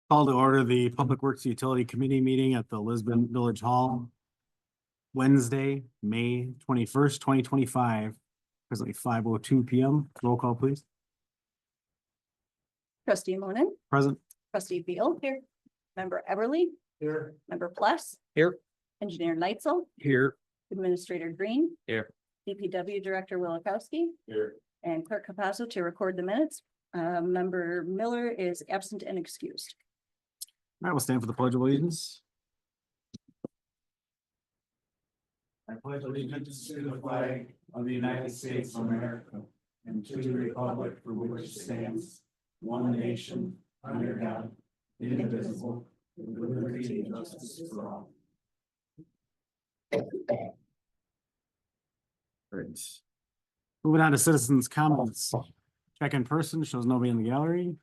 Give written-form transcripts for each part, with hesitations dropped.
Call to order the Public Works Utility Committee meeting at the Lisbon Village Hall. Wednesday, May 21st, 2025, presently 5:02 PM. Roll call, please. Trustee Monan, Present. trustee Beal. Here. Member Everly, Here. member Plus. Here. Engineer Neitzel, Here. Administrator Green. Here. DPW Director Willikowski, Here. and Clerk Capasso to record the minutes. Member Miller is absent and excused. I will stand for the Pledge of Allegiance. I pledge allegiance to the flag of the United States of America and to the republic for which it stands, one nation, under God, indivisible, with liberty and justice for all. Great. Moving on to citizens' comments. Check in person, shows nobody in the gallery.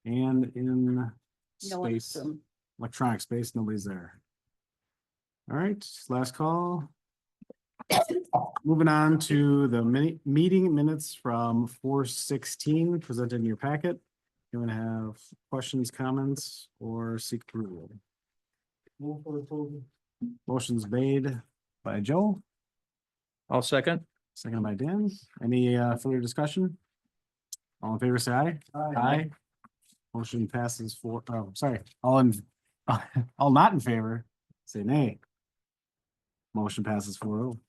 And in No one. space, electronic space, nobody's there. All right, last call. Moving on to the meeting minutes from 4/16 presented in your packet. You want to have questions, comments, or seek approval? Move for approval. Motion's made by Joe, I'll second. seconded by Dan. Any further discussion? All in favor, say aye. Aye. Motion passes all not in favor, say nay. Motion passes 4-0.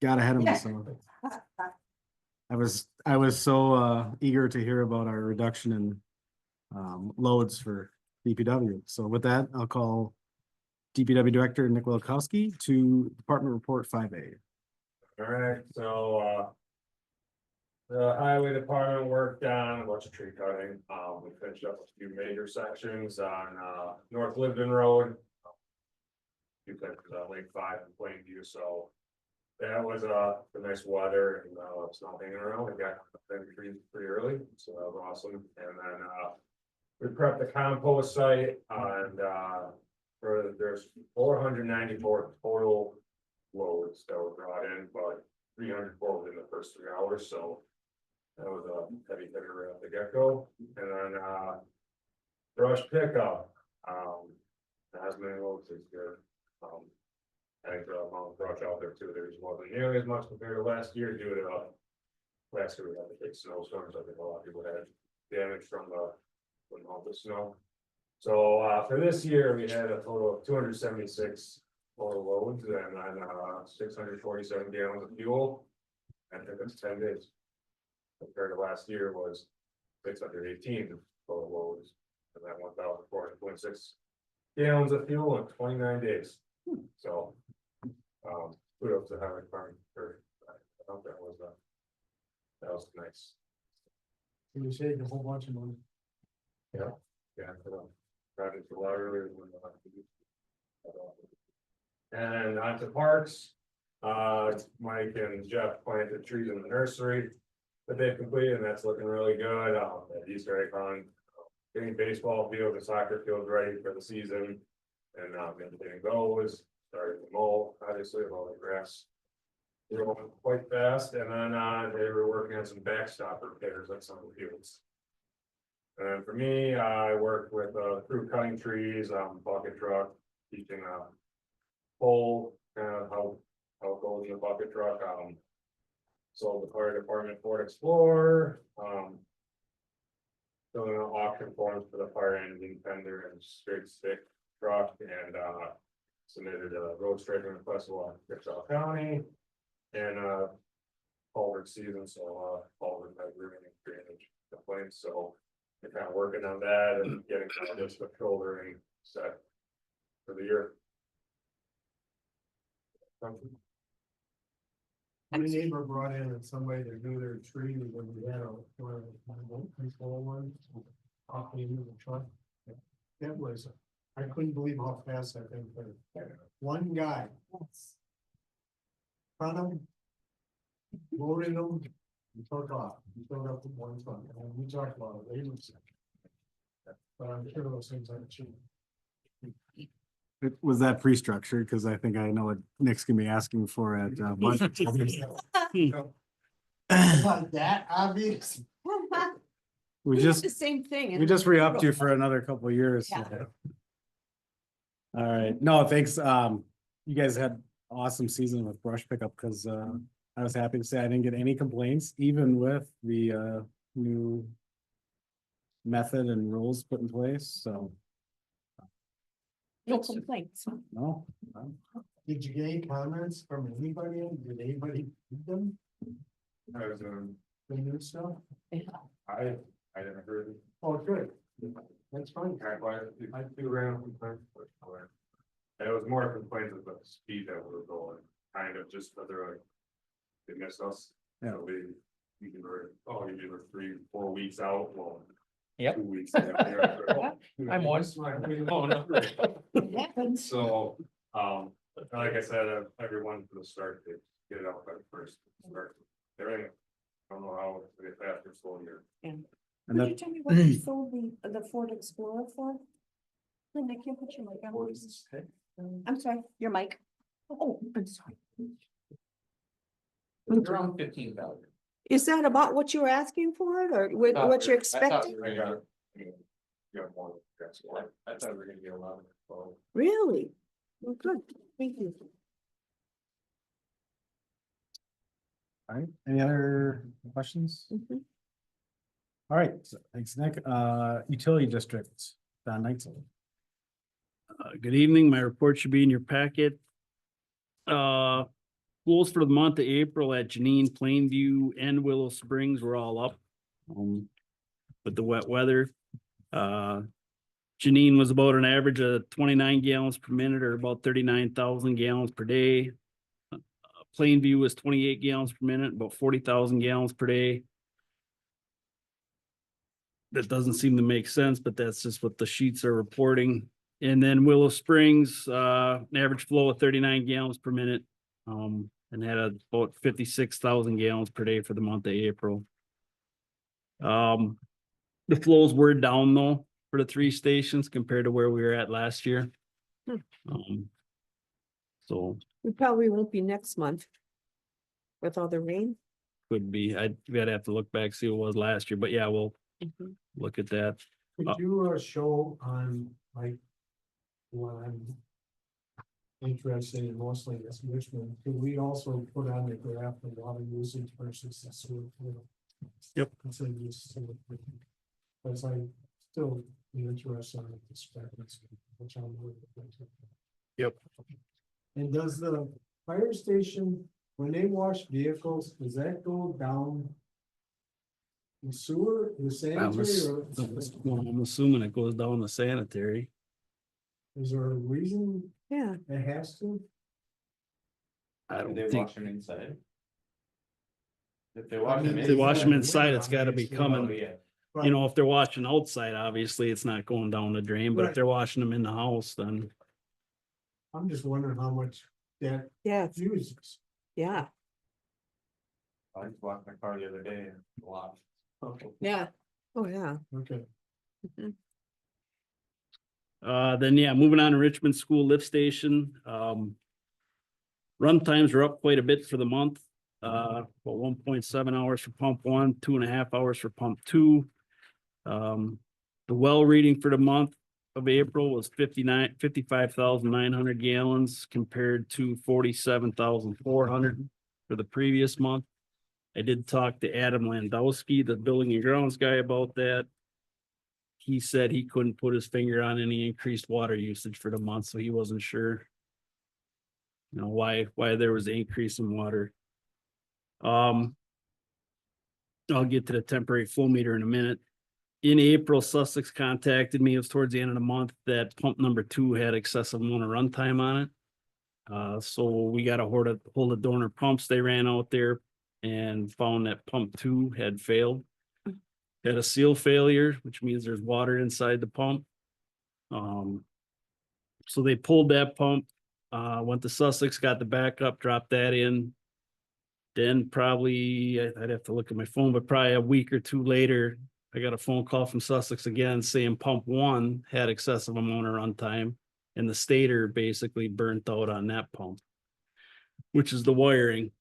Got ahead of myself. I was so eager to hear about our reduction in loads for DPW. So with that, I'll call DPW Director Nick Willikowski to Department Report 5A. All right, so the highway department worked on a bunch of tree cutting. We finished up a few major sections on North Libden Road. Few places on Lake 5 and PW&U, so that was the nice weather and snow hanging around. We got the trees pretty early, so that was awesome. And then we prepped the compost site and there's 494 total loads that were brought in, but 304 within the first 3 hours, so that was a heavy hitter right at the get-go. And then brush pickup, as many loads as good. I think the amount of brush out there too, there just wasn't nearly as much compared to last year due to last year we had the big snowstorms. I think a lot of people had damage from the snow. So for this year, we had a total of 276 total loads and 647 gallons of fuel. I think that's 10 days. Compared to last year was 618 total loads, and that 1,426 gallons of fuel in 29 days. So kudos to highway department for I thought that was nice. We saved a whole bunch of money. Yeah, for the project a lot earlier than and on to parks. Mike and Jeff planted trees in the nursery that they've completed, and that's looking really good. At Easter egg hunt, getting baseball field and soccer field ready for the season, and getting those starting to mow, obviously, of all the grass. They're going quite fast, and then they were working on some backstop repairs at some of the fields. And for me, I worked with crew cutting trees, bucket truck, teaching pole, kind of how it goes in the bucket truck. Sold the fire department Ford Explorer, filling out auction forms for the fire engine fender and straight stick truck, and submitted a road striping request along Kitchell County. And culvert season, so culvert had remaining drainage complaints, so they're kind of working on that and getting just the shouldering set for the year. My neighbor brought in somebody to do their tree when we had control one off the end of the truck. That was, I couldn't believe how fast that thing went. One guy. Found him. Loaded him. And took off. He filled up with one truck. And we talked about it. He was. But I'm sure those things aren't cheap. Was that pre-structured? Because I think I know what Nick's gonna be asking for at budget. Not that obvious. We did just, the same thing. we just re-upped you for another couple of years. Yeah. All right, no, thanks, you guys had awesome season with brush pickup, cause, I was happy to say I didn't get any complaints, even with the, new method and rules put in place, so, No complaints. no. Did you get any comments from anybody? Did anybody read them? I was, The new stuff? I didn't hear. Oh, good. That's fine. I do random complaints. It was more complaints of the speed that we were going, kind of just that they're like. They missed us. Yeah. So you can, oh, you were 3-4 weeks out, well. Yep. 2 weeks. I'm one. Oh, no. It happens. So, like I said, everyone for the start, they get it out by the first start. Everything, I don't know how to get faster, slow here. And Could you that, tell me what you sold the Ford Explorer for? Linda, I can't put your mic on. please. I'm sorry, your mic. Oh, I'm sorry. Around 15,000. Is that about what you were asking for it or what you're expecting? Yeah, more, that's why, I thought we were gonna get a lot of, well, Really? Well, good. Thank you. all right, any other questions? Mhm. All right, so thanks, Nick. Utility districts, Don Neitzel. Good evening. My report should be in your packet. Schools for the month of April at Janine, Plainview and Willow Springs were all up. With the wet weather. Janine was about an average of 29 gallons per minute or about 39,000 gallons per day. Plainview was 28 gallons per minute, about 40,000 gallons per day. That doesn't seem to make sense, but that's just what the sheets are reporting. And then Willow Springs, an average flow of 39 gallons per minute. And had about 56,000 gallons per day for the month of April. The flows were down though for the 3 stations compared to where we were at last year. So We probably won't be next month. With all the rain. could be, we'd have to look back, see what it was last year, but yeah, we'll look at that. Could you show on like what I'm interested in mostly is Richmond, could we also put on the graph the water usage versus the sewer? Yep. Because I still be interested in the discrepancy, which I'm. Yep. And does the fire station, when they wash vehicles, does that go down? The sewer, the sanitary, or I'm assuming it goes down the sanitary. is there a reason Yeah. it has to? I don't They think, wash them inside. If they I wash mean, them if they wash them inside, inside, it's gotta be coming, Yeah. you know, if they're washing outside, obviously it's not going down the drain, but if Right. they're washing them in the house, then. I'm just wondering how much that Yeah. uses. Yeah. I just walked my car the other day and washed. Yeah. Oh, yeah. Okay. Then yeah, moving on to Richmond School Lift Station, run times are up quite a bit for the month. About 1.7 hours for pump 1, 2.5 hours for pump 2. The well reading for the month of April was 55,900 gallons compared to 47,400 for the previous month. I did talk to Adam Landowski, the building and grounds guy, about that. He said he couldn't put his finger on any increased water usage for the month, so he wasn't sure. You know, why there was an increase in water. I'll get to the temporary flow meter in a minute. In April, Sussex contacted me, it was towards the end of the month, that pump number 2 had excessive amount of runtime on it. So we got a hold of donor pumps, they ran out there and found that pump 2 had failed. Had a seal failure, which means there's water inside the pump. So they pulled that pump, went to Sussex, got the backup, dropped that in. Then probably, I'd have to look at my phone, but probably a week or 2 later, I got a phone call from Sussex again saying pump 1 had excessive amount of runtime and the stator basically burnt out on that pump, which is the wiring.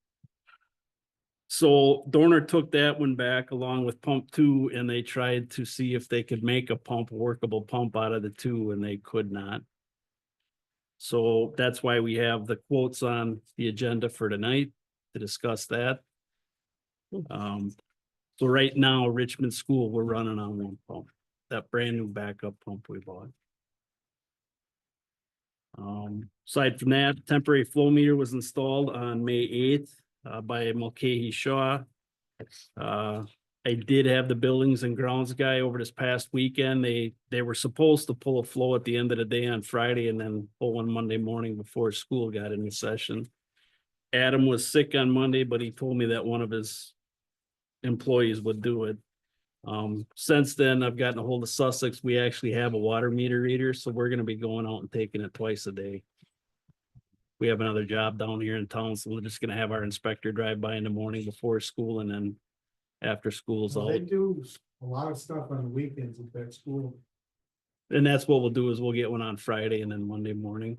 So Dorner took that one back along with pump two, and they tried to see if they could make a workable pump out of the two, and they could not. So that's why we have the quotes on the agenda for tonight to discuss that. So right now, Richmond School, we're running on one pump, that brand new backup pump we bought. Aside from that, temporary flow meter was installed on May 8th by Mulcahy Shaw. I did have the buildings and grounds guy over this past weekend. They were supposed to pull a flow at the end of the day on Friday and then pull one Monday morning before school got into session. Adam was sick on Monday, but he told me that one of his employees would do it. Since then, I've gotten a hold of Sussex. We actually have a water meter reader, so we're gonna be going out and taking it twice a day. We have another job down here in town, so we're just gonna have our inspector drive by in the morning before school and then after school's Well, they out. do a lot of stuff on the weekends at that school. And that's what we'll do is we'll get one on Friday and then Monday morning.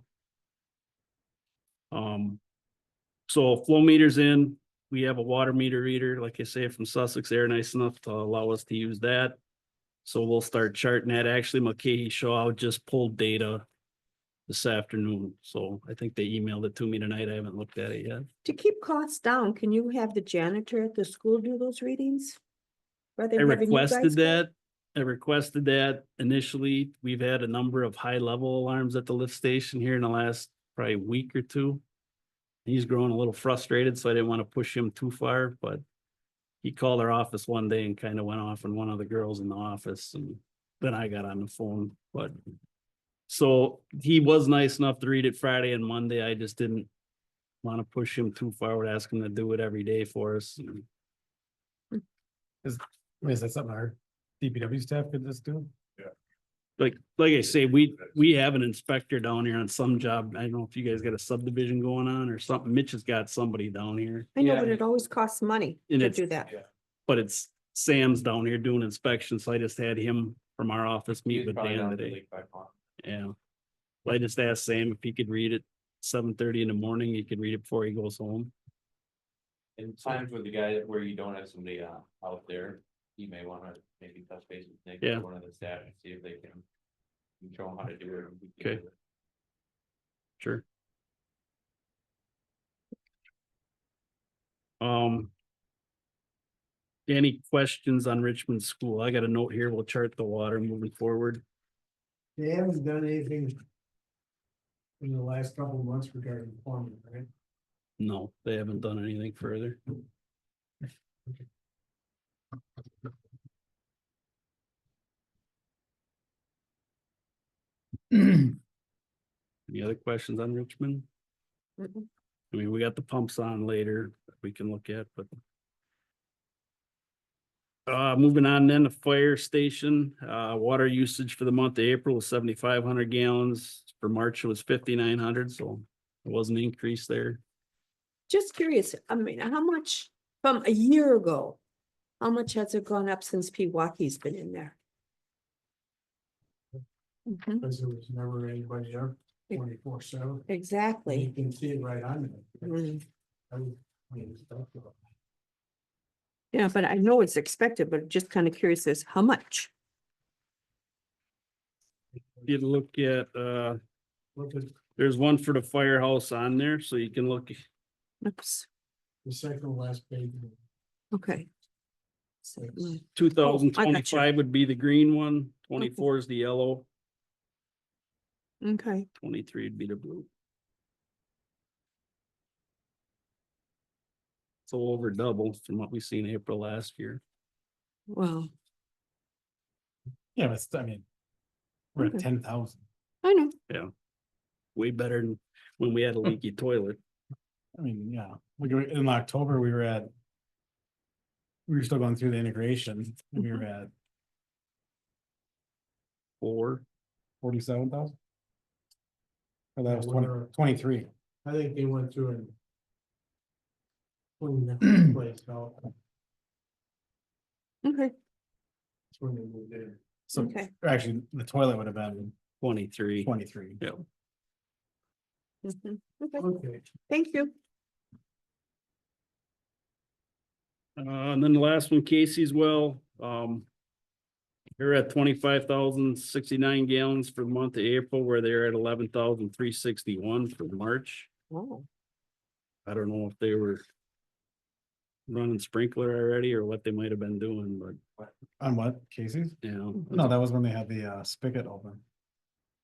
So flow meters in, we have a water meter reader, like I say, from Sussex. They're nice enough to allow us to use that. So we'll start charting that. Actually, Mulcahy Shaw just pulled data this afternoon. So I think they emailed it to me tonight. I haven't looked at it yet. To keep costs down, can you have the janitor at the school do those readings? Rather I than having you guys requested go? that. I requested that initially. We've had a number of high level alarms at the lift station here in the last probably week or two. He's growing a little frustrated, so I didn't want to push him too far, but he called our office one day and kind of went off on one of the girls in the office, and then I got on the phone, but so he was nice enough to read it Friday and Monday. I just didn't want to push him too far with asking him to do it every day for us. Is that something our DPW staff could just do? Like I say, we have an inspector down here on some job. I don't know if you guys got a subdivision going on or something. Mitch has got somebody down here, I know, Yeah. but it always costs money And to it's- do that. but it's Sam's down here doing inspections. So I just had him from our office meet He's with probably Dan down today. Lake by Pond. Yeah. Well, I just asked Sam if he could read it 7:30 in the morning. He could read it before he goes home. And times with the guy where you don't have somebody out there, you may wanna maybe touch base with Nick Yeah. or one of the staff and see if they can. You show them how to do it. and we can Okay. do it. Sure. Any questions on Richmond School? I got a note here. We'll chart the water moving forward. They haven't done anything in the last couple of months regarding plumbing, right? No, they haven't done anything further. Any other questions on Richmond? Mm-mm. I mean, we got the pumps on later that we can look at, but. Moving on then, the fire station, water usage for the month of April was 7,500 gallons. For March, it was 5,900, so it was an increase there. Just curious, I mean, how much from a year ago? How much has it gone up since Pewockee's been in there? Mhm, Because there was never anybody there 24/7. You exactly. can see it right on there. Mm. Stuff. Yeah, but I know it's expected, but just kind of curious as how much? You look at, Look at there's one for the firehouse on there, so you can look, Oops, the second to last page. okay. So, 2025 would be the green one, 24 is the yellow, okay, 23 would be the blue. So over double from what we seen April last year. well, Yeah, but I mean, we're at Okay. 10,000. I know, Way better than when we had a leaky toilet. I mean, yeah, in October, we were still going through the integration and we were at 47,000. Or that was Yeah, 20 we're- 23. I think they went through and cleaned that place out. okay, That's when they moved in. So okay. actually, the toilet would have been 23. 23. Yeah. Mhm, okay, Okay, thank you. And then the last one, Casey's well, they're at 25,069 gallons for the month of April, where they're at 11,361 for March. Oh, I don't know if they were running sprinkler already or what they might have been doing, but On what, Casey's? you know. No, that was when they had the spigot open.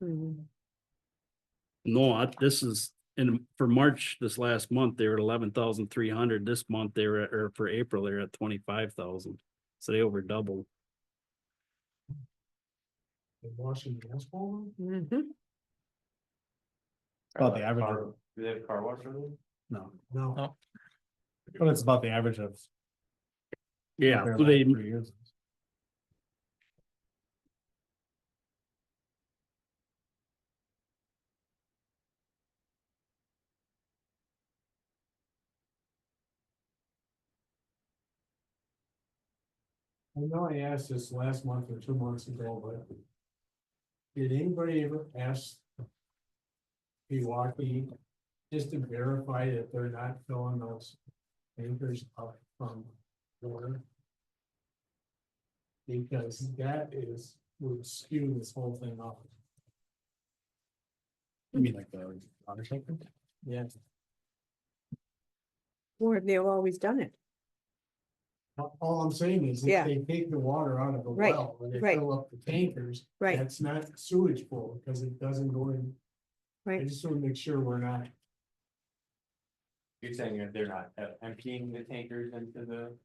mhm. No, this is for March, this last month, they were at 11,300. This month they were or for April, they're at 25,000. So they over doubled. They washing the asphalt. Mhm. About the average of, Do they have a car wash or anything? no, No, but it's about the average of. Yeah, their so they, last 3 years. I know I asked this last month or 2 months ago, but. Did anybody ever ask? Pewaukee, just to verify that they're not filling those tankers up from water? Because would skew this whole thing up. You mean like the water tanker? Yeah. Or they've always done it. All I'm saying is if Yeah. they take the water out of the Right, well and they right. fill up the tankers. Right. That's not sewage flow because it doesn't go in. I Right. just want to make sure we're not. You're saying that they're not emptying the tankers into the,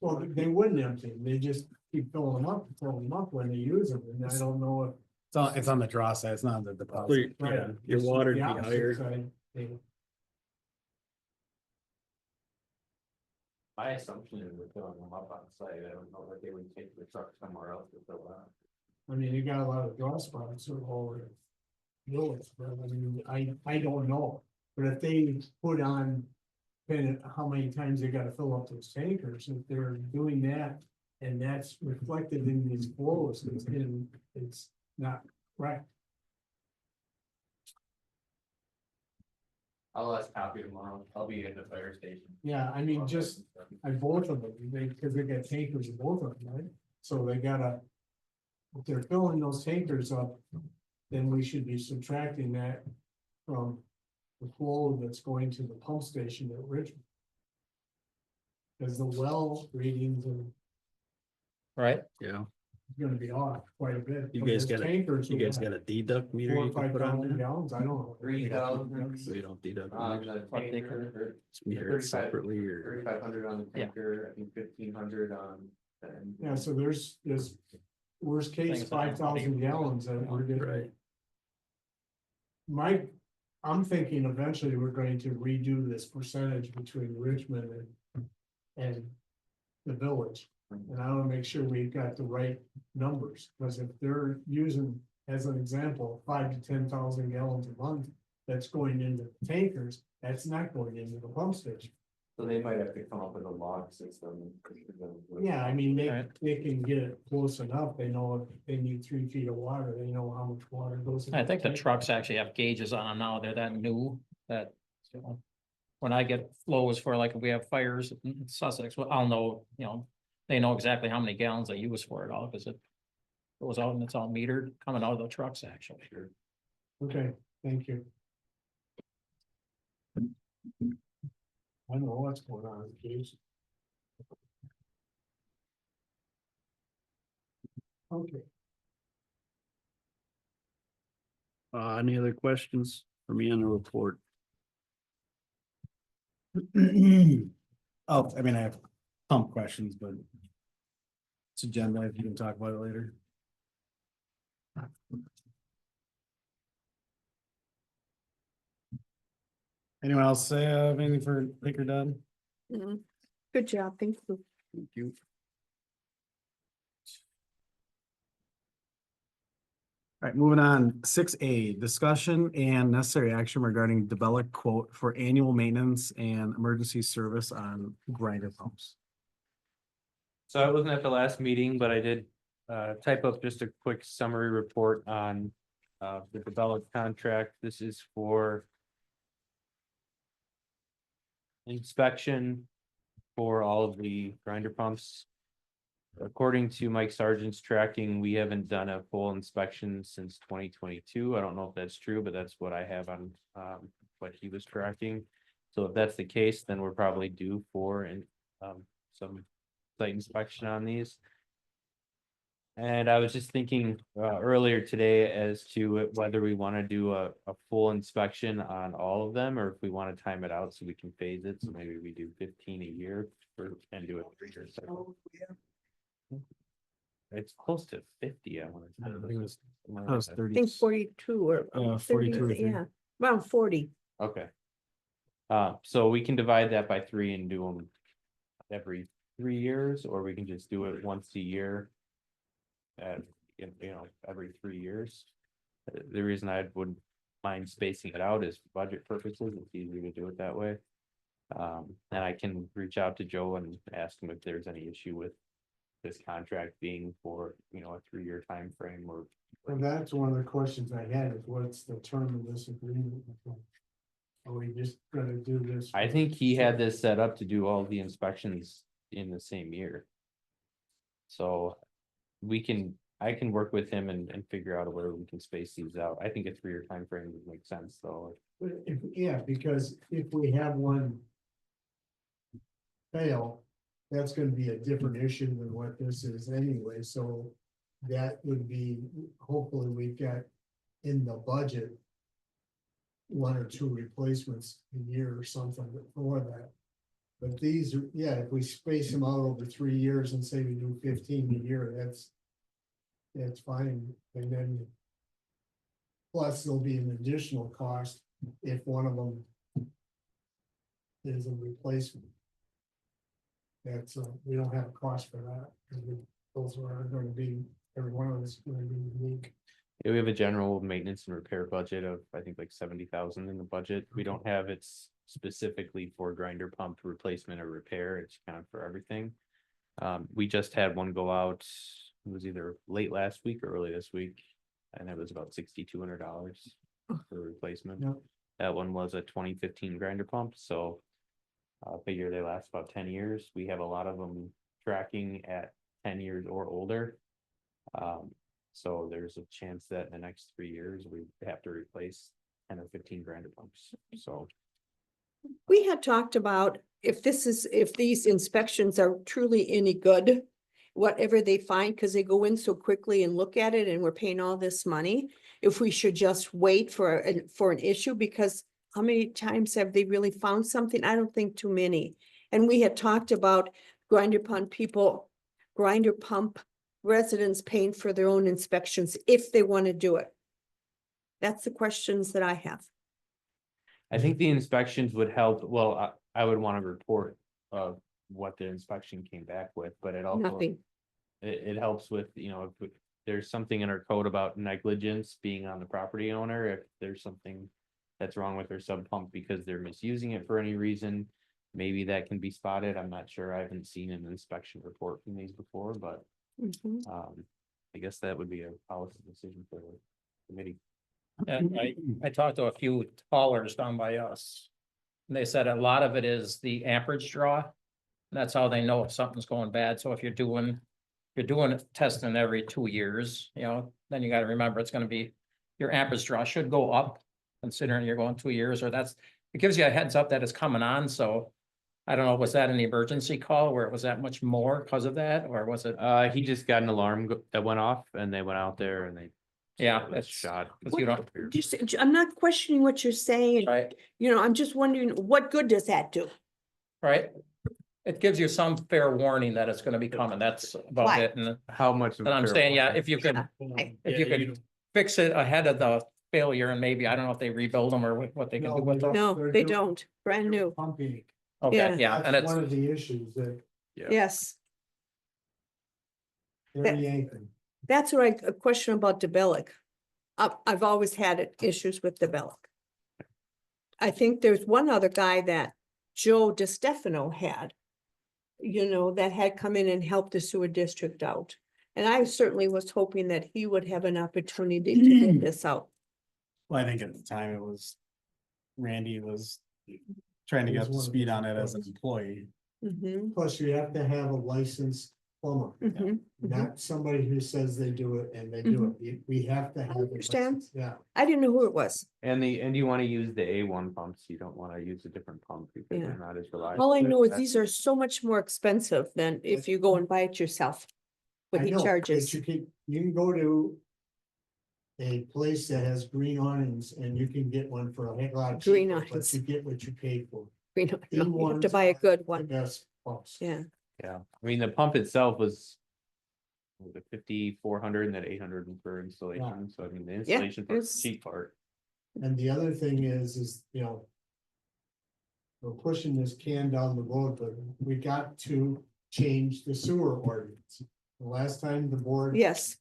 Well, they wouldn't empty, them, they just keep filling them up when they use them, and I don't know if. It's on the draw side, it's not on the so deposit. yeah, Right, your it's water'd the be opposite higher. side, they- my assumption is we're filling them up on site. I don't know that they would take the truck somewhere else to fill out. I mean, you got a lot of draw spots or all over. Village, but I mean, I don't know, but if they put on. Depending how many times they gotta fill up those tankers, if they're doing that. And that's reflected in these flows, it's not right. I'll ask copy tomorrow. I'll be at the fire station. Yeah, I mean, just, both of them, cause they got tankers in both of them, right? So they gotta. If they're filling those tankers up, then we should be subtracting that from the flow that's going to the pump station at Richmond. Cause the well readings are Right, Yeah, gonna be off quite a bit. You But guys those got tankers you will guys have got a deduct meter 4 or you can 5 put on thousand there? gallons, I don't know. 3,000. So you don't deduct. On meters. the tanker, or Meter it separately or. 3,500 on the Yeah. tanker, I think 1,500 on. the engine. Yeah, so there's worst case, Things that are 5,000 gallons that we're getting. Right. I'm thinking eventually we're going to redo this percentage between Richmond and the village. And I wanna make sure we've got the right numbers, because if they're using, as an example, 5 to 10,000 gallons a month. That's going into tankers, that's not going into the pump station. So they might have to come up with a log system. Yeah, I mean, Right. they can get it close enough, they know if they need 3 feet of water, they know how much water goes. in I think the tank. trucks actually have gauges on them now, they're that new, that. You know, when I get flows for like if we have fires in Sussex, well, I'll know, they know exactly how many gallons they use for it all, because it. Goes out and it's all metered coming out of the trucks, actually. Okay, thank you. I don't know what's going on with these. Okay, Any other questions for me on the report? Oh, I mean, I have pump questions, but. It's agenda, if you can talk about it later. Anyone else say, anything for Picker Dunn? Mhm. Good job, thank you. Thank you. All right, moving on, 6A, discussion and necessary action regarding develop quote for annual maintenance and emergency service on grinder pumps. So I wasn't at the last meeting, but I did type up just a quick summary report on the developed contract. This is for inspection for all of the grinder pumps. According to Mike Sargent's tracking, we haven't done a full inspection since 2022. I don't know if that's true, but that's what I have on what he was tracking. So if that's the case, then we're probably due for some site inspection on these. And I was just thinking earlier today as to whether we want to do a full inspection on all of them, or if we want to time it out so we can phase it. So maybe we do 15 a year and do it 3 years. It's close to 50, I want to say. I think it was, Somewhere that was like 30. I think 42 or. 42 or 30, 3. yeah, around 40. that. Okay. So we can divide that by 3 and do them every 3 years, or we can just do it once a year. Every 3 years. The reason I wouldn't mind spacing it out is for budget purposes. It's easier to do it that way. And I can reach out to Joe and ask him if there's any issue with this contract being for, a 3-year time frame or. And that's one of the questions I had, is what's the term of this agreement? Are we just gonna do this? I think he had this set up to do all the inspections in the same year. So I can work with him and figure out where we can space these out. I think a 3-year time frame would make sense, though. Yeah, because if we have one fail, that's gonna be a different issue than what this is anyway, so that would be, hopefully we've got in the budget 1 or 2 replacements a year or something for that. But these are, yeah, if we space them out over 3 years and say we do 15 a year, that's fine, and then plus there'll be an additional cost if one of them is a replacement. That's, we don't have a cost for that, because those are going to be, every one of us is going to be unique. Yeah, we have a general maintenance and repair budget of, I think, like 70,000 in the budget. We don't have it specifically for grinder pump replacement or repair. It's kind of for everything. We just had one go out. It was either late last week or early this week, and it was about $6,200 for replacement. Yep. That one was a 2015 grinder pump, so I figure they last about 10 years. We have a lot of them tracking at 10 years or older. So there's a chance that in the next 3 years, we have to replace 10 or 15 grinder pumps, so. We had talked about if these inspections are truly any good, whatever they find, because they go in so quickly and look at it and we're paying all this money, if we should just wait for an issue, because how many times have they really found something? I don't think too many. And we had talked about grinder pump residents paying for their own inspections if they want to do it. That's the questions that I have. I think the inspections would help. Well, I would want to report of what the inspection came back with, but it also. Nothing. It helps with, if there's something in our code about negligence being on the property owner, if there's something that's wrong with their sub pump because they're misusing it for any reason, maybe that can be spotted. I'm not sure. I haven't seen an inspection report from these before, but Mhm. I guess that would be a policy decision for the committee. And I talked to a few haulers down by us. And they said a lot of it is the amperage draw. That's how they know if something's going bad. So if you're doing testing every 2 years, then you gotta remember it's gonna be, your amperage draw should go up. Considering you're going 2 years, or it gives you a heads up that it's coming on, so. I don't know, was that an emergency call where it was that much more because of that, or was it? He just got an alarm that went off and they went out there and they. Yeah, it was that's shot. because you don't, I'm not questioning what you're saying, right, I'm just wondering, what good does that do? right? It gives you some fair warning that it's gonna be coming, that's about Why? it, and How much? I'm saying, yeah, if you could, if you could fix it ahead of the failure, and maybe, I don't know if they rebuild them or what they can do with them. No, They're they doing- don't, brand new, Pumping, Okay, yeah, and that's it's, one of the issues that Yeah. yes. they're yanking. That's right, a question about Debelic. I've always had issues with Debelic. I think there's one other guy that Joe DeStefano had, that had come in and helped the sewer district out. And I certainly was hoping that he would have an opportunity to get this out. Well, I think at the time it was, Randy was trying to He get was up to one of speed his on it as an employees. employee. Mhm, Plus you have to have a licensed plumber. mhm, mhm. Not somebody who says they do it and they do it. We have to have. a understand. license, Yeah. I didn't know who it was. And you wanna use the A1 pumps, you don't wanna use a different pump because Yeah. they're not as reliable. All I know is these are so much more expensive than if you go and buy it yourself. What I he know, but charges. you can go to a place that has green awnings and you can get one for a heck lot Green cheaper, but awnings. you get what you paid for. We don't, New no, you have to ones buy a are good the one. best pumps. Yeah, Yeah, I mean, the pump itself was 5,400 and then 800 for installation, so I mean, the installation part, it's- cheap part. And the other thing is, we're pushing this can down the road, but we got to change the sewer ordinance. The last time the board yes,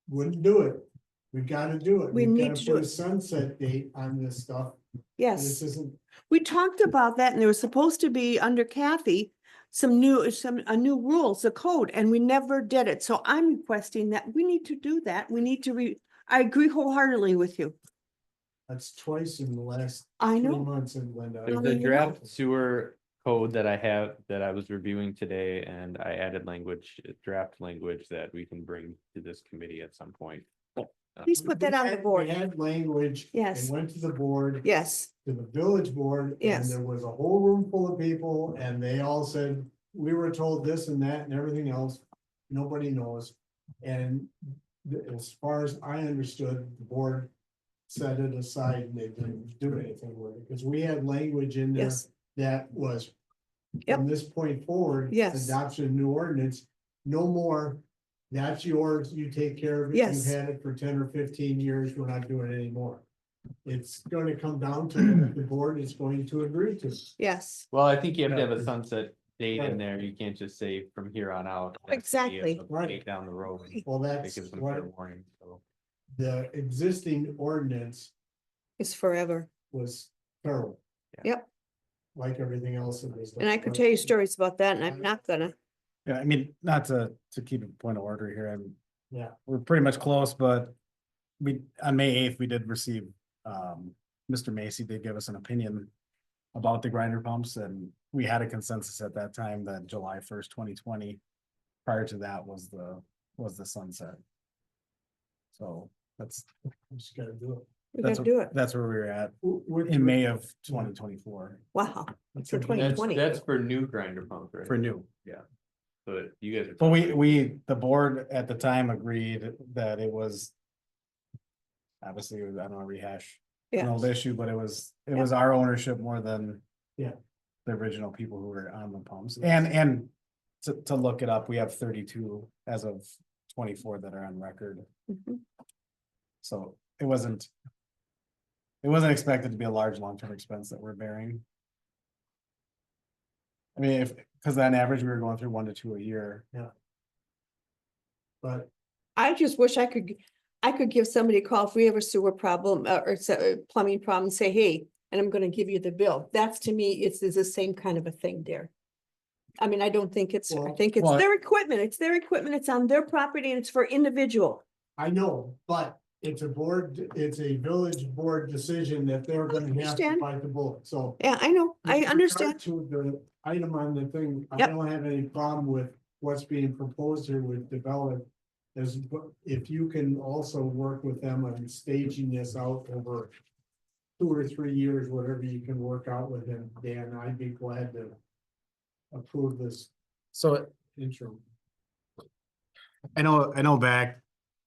wouldn't do it. We gotta do it. We We've need gotta to do put a it. sunset date on this stuff. yes. This isn't, We talked about that and there was supposed to be under Kathy a new rules, a code, and we never did it. So I'm requesting that we need to do that. We need to I agree wholeheartedly with you. that's twice in the last I 3 know. months in Linda. There's I a mean, draft sewer code that I have that I was reviewing today, and I added draft language that we can bring to this committee at some point. Please put that on the board. We had language. Yes. It went to the board. Yes, To the village board. Yes. And there was a whole room full of people and they all said, we were told this and that and everything else. Nobody knows. And as far as I understood, the board set it aside and they didn't do anything with it. Because we had language in there yes, that was Yep. from this point forward. Yes. Adoption of new ordinance, no more. That's yours, you take care of it. Yes. You've had it for 10 or 15 years, we're not doing it anymore. It's gonna come down to what the board is going to agree to. yes, Well, I think you have to have a Yeah. sunset date Right. in there. You can't just say from here on out. It has to be Exactly. a Right. date down the road. Well, That that's gives them what fair warning, so. the existing ordinance it's forever. was terrible. Yep. Like everything else in this. And I could tell you stories about that and I'm not gonna. Yeah, I mean, not to keep a point of order here, Yeah. we're pretty much close, but on May 8th, we did receive, Mr. Macy did give us an opinion about the grinder pumps, and we had a consensus at that time that July 1st, 2020. Prior to that was the sunset. So that's, Just gotta do it. We gotta do it. that's where we were at Which- in May of 2024 Wow. That's For a- 2020. That's for new grinder pumps, right? for new. So you guys are. But the board at the time agreed that it was. Obviously, I don't know, rehash an Yeah, old issue, but it was our ownership more than. Yeah. The original people who were on the pumps and to look it up, we have 32 as of 24 that are on record, mhm. so it wasn't. It wasn't expected to be a large long-term expense that we're bearing. I mean, because on average, we were going through 1 to 2 a year. But I just wish I could give somebody a call if we have a sewer problem or plumbing problem, and say, hey, and I'm gonna give you the bill. That's to me, it's the same kind of a thing there. I mean, I don't think I Well- think it's Well- their equipment. It's their equipment. It's on their property and it's for individual. I know, but it's a village board decision that they're gonna have to Understand. bite the bullet, so. Yeah, I know. I With regard understand. To the item on the thing, I Yep. don't have any problem with what's being proposed here with develop. If you can also work with them on staging this out over 2 or 3 years, whatever you can work out with them, Dan, I'd be glad to approve this So interim. I know back,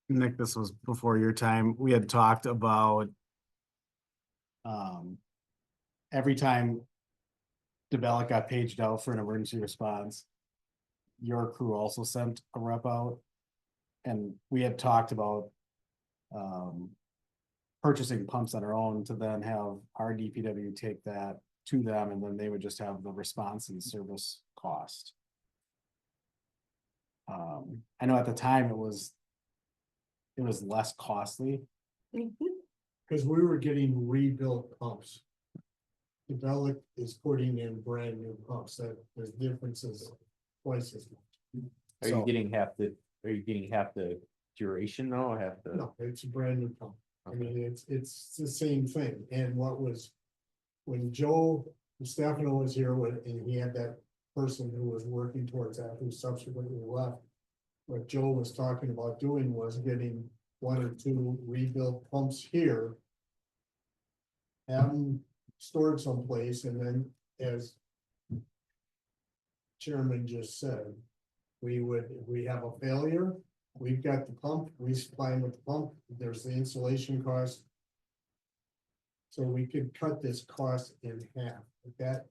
Nick, this was before your time, we had talked about. Every time. DeBellic got paged out for an emergency response. Your crew also sent a rep out. And we had talked about. Purchasing pumps on our own to then have our DPW take that to them and then they would just have the response and service cost. I know at the time it was less costly. Mhm. Cause we were getting rebuilt pumps. Develop is putting in brand new pumps, that there's differences twice as much. Are you So- getting half the duration though, or half the? No, it's a brand new pump. I mean, it's the same thing, and what was. When Joe Stefano was here and he had that person who was working towards that, who subsequently left. What Joe was talking about doing was getting 1 or 2 rebuilt pumps here. Have them stored someplace, and then as Chairman just said, if we have a failure, we've got the pump, we supply them with the pump, there's the installation cost. So we could cut this cost in half, like that.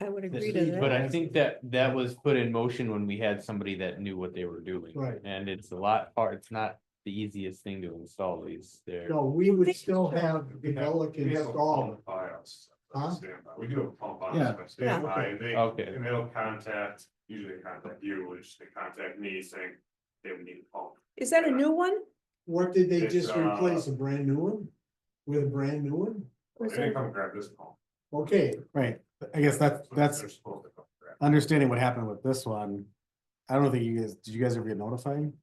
I would agree to But that. I think that was put in motion when we had somebody that knew what they were doing. Right. And it's a lot hard, it's not the easiest thing to install these there. No, we would still have developed We have a installed. pump by us. Huh? Standby. We do have a pump on Yeah. us, by standby, and they, Okay. and they'll contact, usually contact you, which they contact me saying they would need a pump. Is that a new one? What did they It's, just replace, a brand new one? With a brand new one? Or is They that- come grab this pump. Okay, Right, I guess that's, They're that's supposed to come grab. understanding what happened with this one. I don't think did you guys ever get notified?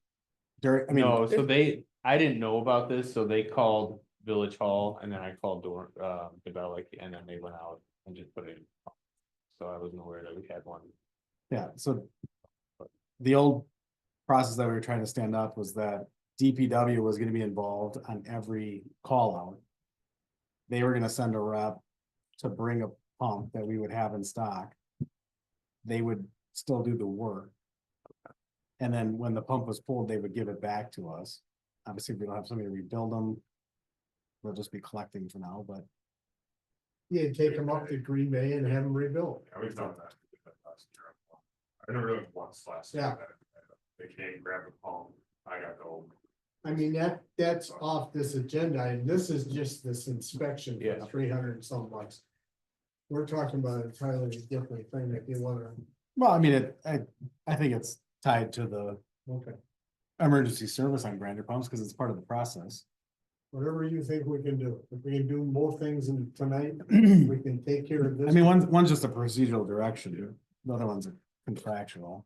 During, I mean. No, so I didn't know about this, so they called Village Hall and then I called Develop and then they went out and just put it in. So I wasn't aware that we had one. Yeah, so. The old process that we were trying to stand up was that DPW was gonna be involved on every call out. They were gonna send a rep to bring a pump that we would have in stock. They would still do the work. And then when the pump was pulled, they would give it back to us. Obviously, if we don't have somebody to rebuild them. We'll just be collecting for now, but yeah, take them up to Green Bay and have them rebuilt. Yeah, we've done that. We did that last year. I never really once last year. Yeah. that They came, grab a pump, I got to open. I mean, that's off this agenda, and this is just this inspection Yeah. for 300 and some bucks. We're talking about an entirely different thing that you wanna, well, I mean, I think it's tied to the okay, emergency service on grinder pumps because it's part of the process. whatever you think we can do. If we can do both things tonight, we can take care of this. I mean, one's just a procedural direction, the other one's a contractual.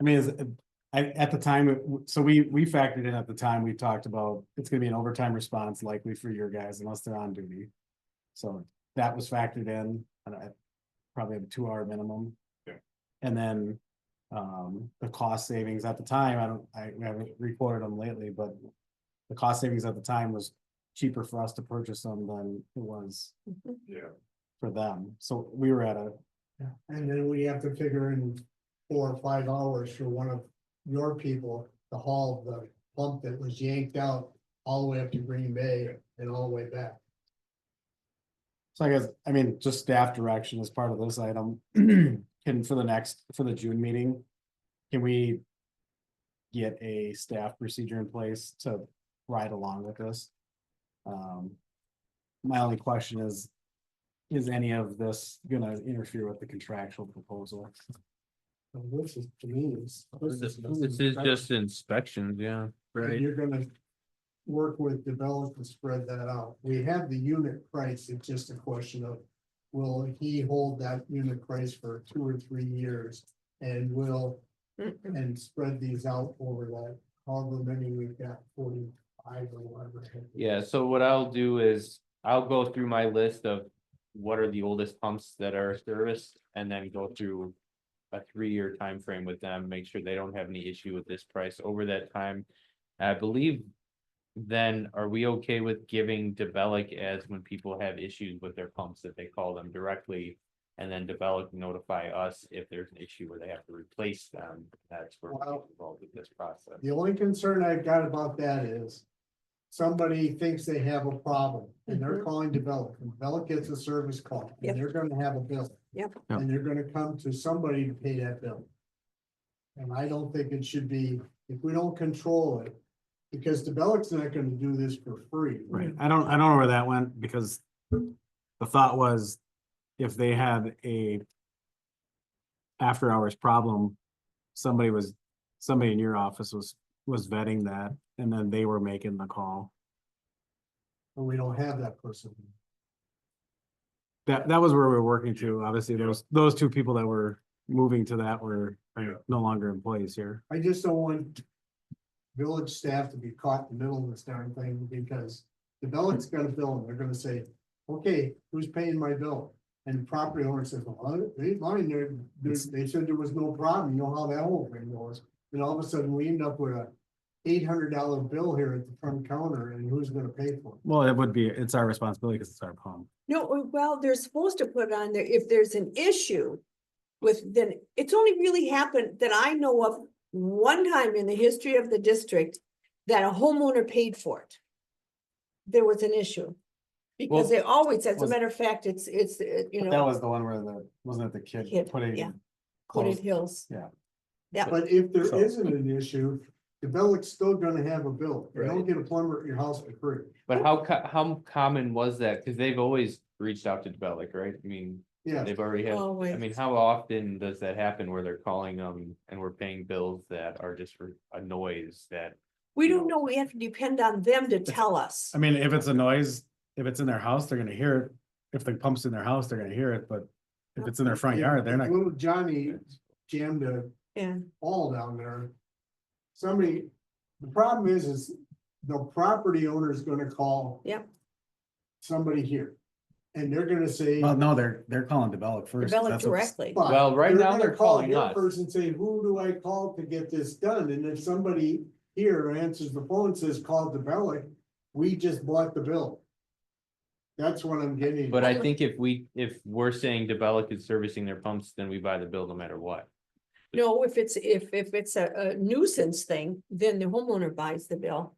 I mean, at the time, so we factored in at the time, we talked about, it's gonna be an overtime response likely for your guys unless they're on duty. So that was factored in, and I probably have a 2-hour minimum. Yeah. And then, the cost savings at the time, we haven't reported them lately, but the cost savings at the time was cheaper for us to purchase them than it was Yeah. for them. So we were at a, And then we have to figure in 4 or 5 hours for one of your people to haul the pump that was yanked out all the way up to Green Bay and all the way back. so I guess, I mean, just staff direction as part of this item. Can for the June meeting, can we get a staff procedure in place to ride along with this? My only question is any of this gonna interfere with the contractual proposal? And this is, to me, This is just inspections, yeah. and you're gonna work with develop to spread that out. We have the unit price, it's just a question of, will he hold that unit price for 2 or 3 years? And and spread these out over that, however many we've got, 45 or whatever. Yeah, so what I'll do is I'll go through my list of what are the oldest pumps that are serviced and then go through a 3-year time frame with them, make sure they don't have any issue with this price over that time. I believe then are we okay with giving Develop as when people have issues with their pumps that they call them directly? And then Develop notify us if there's an issue where they have to replace them. That's where we're Well, involved with this process. The only concern I've got about that is somebody thinks they have a problem and they're calling Develop. Develop gets a service call Yep. and they're gonna have a bill. Yep. And they're gonna come to somebody to pay that bill. And I don't think it should be, if we don't control it, because Develop's not gonna do this for free. Right, I don't know where that went, because the thought was if they had a after hours problem, somebody in your office was vetting that, and then they were making the call. But we don't have that person. That was where we were working to, obviously, those 2 people that were moving to that were no longer employees here. I just don't want village staff to be caught in the middle of this darn thing, because Develop's got a bill and they're gonna say, okay, who's paying my bill? And the property owner says, well, they mine there, they said there was no problem, you know how that whole thing goes. And all of a sudden, we end up with a $800 bill here at the front counter, and who's gonna pay for it? Well, it's our responsibility because it's our pump. No, well, they're supposed to put on there, if there's an issue with, then it's only really happened that I know of one time in the history of the district that a homeowner paid for it. There was an issue. Because Well, it always, as a was- matter of fact, it's, you That know, was the one where wasn't it the kid Kid, putting? yeah. Wooded clothes- Hills. Yeah. Yeah, But if there So- isn't an issue, the Develic's still gonna have a bill. You don't Right. get a plumber at your house for free. But how common was that? Cause they've always reached out to Develop, right? I mean, Yeah, they've already had, I Always. mean, how often does that happen where they're calling them and we're paying bills that are just for a noise that? we don't know, we have to depend on them to tell us. I mean, if it's a noise, if it's in their house, they're gonna hear it. If the pump's in their house, they're gonna hear it, but if it's in their front yard, they're not. little Johnny jammed a Yeah, all down there. Somebody, the problem is the property owner is gonna call. Yep. Somebody here, and they're gonna say. Well, no, they're calling Develop first. develop That's what's- directly. but Well, right now gonna they're call calling your us. Person say, who do I call to get this done? And if somebody here answers the phone and says, call Develop, we just bought the bill. That's what I'm getting. But I think if we're saying Develop is servicing their pumps, then we buy the bill no matter what. No, if it's a nuisance thing, then the homeowner buys the bill.